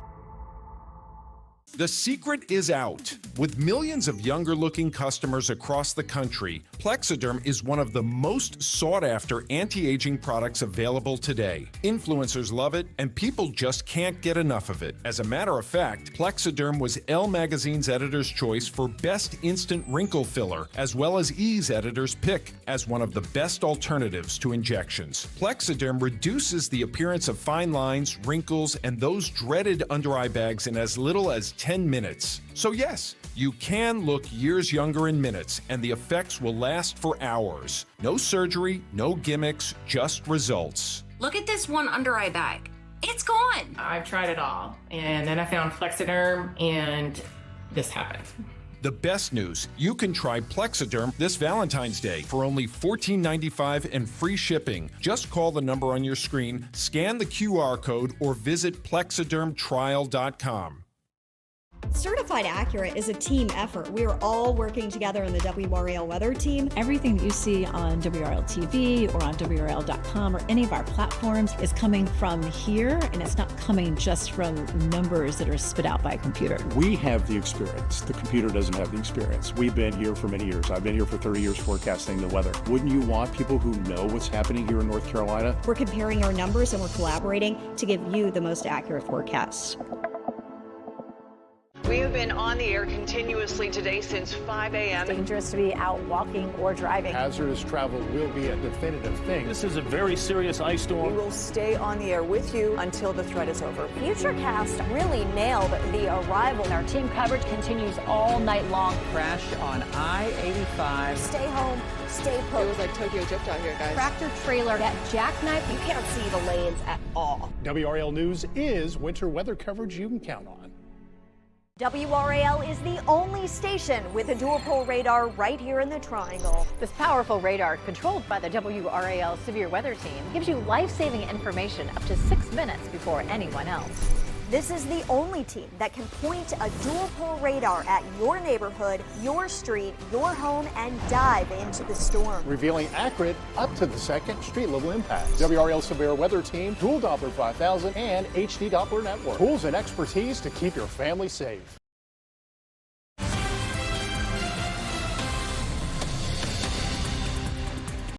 The secret is out. With millions of younger-looking customers across the country, Plexiderm is one of the most sought-after anti-aging products available today. Influencers love it, and people just can't get enough of it. As a matter of fact, Plexiderm was Elle Magazine's editor's choice for Best Instant Wrinkle Filler, as well as E's editor's pick as one of the best alternatives to injections. Plexiderm reduces the appearance of fine lines, wrinkles, and those dreaded under-eye bags in as little as 10 minutes. So yes, you can look years younger in minutes, and the effects will last for hours. No surgery, no gimmicks, just results. Look at this one under-eye bag. It's gone. I've tried it all, and then I found Plexiderm, and this happened. The best news, you can try Plexiderm this Valentine's Day for only $14.95 and free shipping. Just call the number on your screen, scan the QR code, or visit plexidermtrial.com. Certified Accurate is a team effort. We are all working together in the WRAL weather team. Everything that you see on WRAL-TV or on WRAL.com or any of our platforms is coming from here, and it's not coming just from numbers that are spit out by a computer. We have the experience. The computer doesn't have the experience. We've been here for many years. I've been here for 30 years forecasting the weather. Wouldn't you want people who know what's happening here in North Carolina? We're comparing our numbers and we're collaborating to give you the most accurate forecasts. We have been on the air continuously today since 5 a.m. It's dangerous to be out walking or driving. Hazardous travel will be a definitive thing. This is a very serious ice storm. We will stay on the air with you until the threat is over. Futurecast really nailed the arrival. Our team coverage continues all night long. Crash on I-85. Stay home, stay put. It was like Tokyo Drift out here, guys. Tractor trailer that jackknife. You can't see the lanes at all. WRAL News is winter weather coverage you can count on. WRAL is the only station with a dual-pole radar right here in the Triangle. This powerful radar, controlled by the WRAL Severe Weather Team, gives you life-saving information up to 6 minutes before anyone else. This is the only team that can point a dual-pole radar at your neighborhood, your street, your home, and dive into the storm. Revealing accurate up to the second street level impacts. WRAL Severe Weather Team, Dual Doppler 5000, and HD Doppler Network. Tools and expertise to keep your family safe.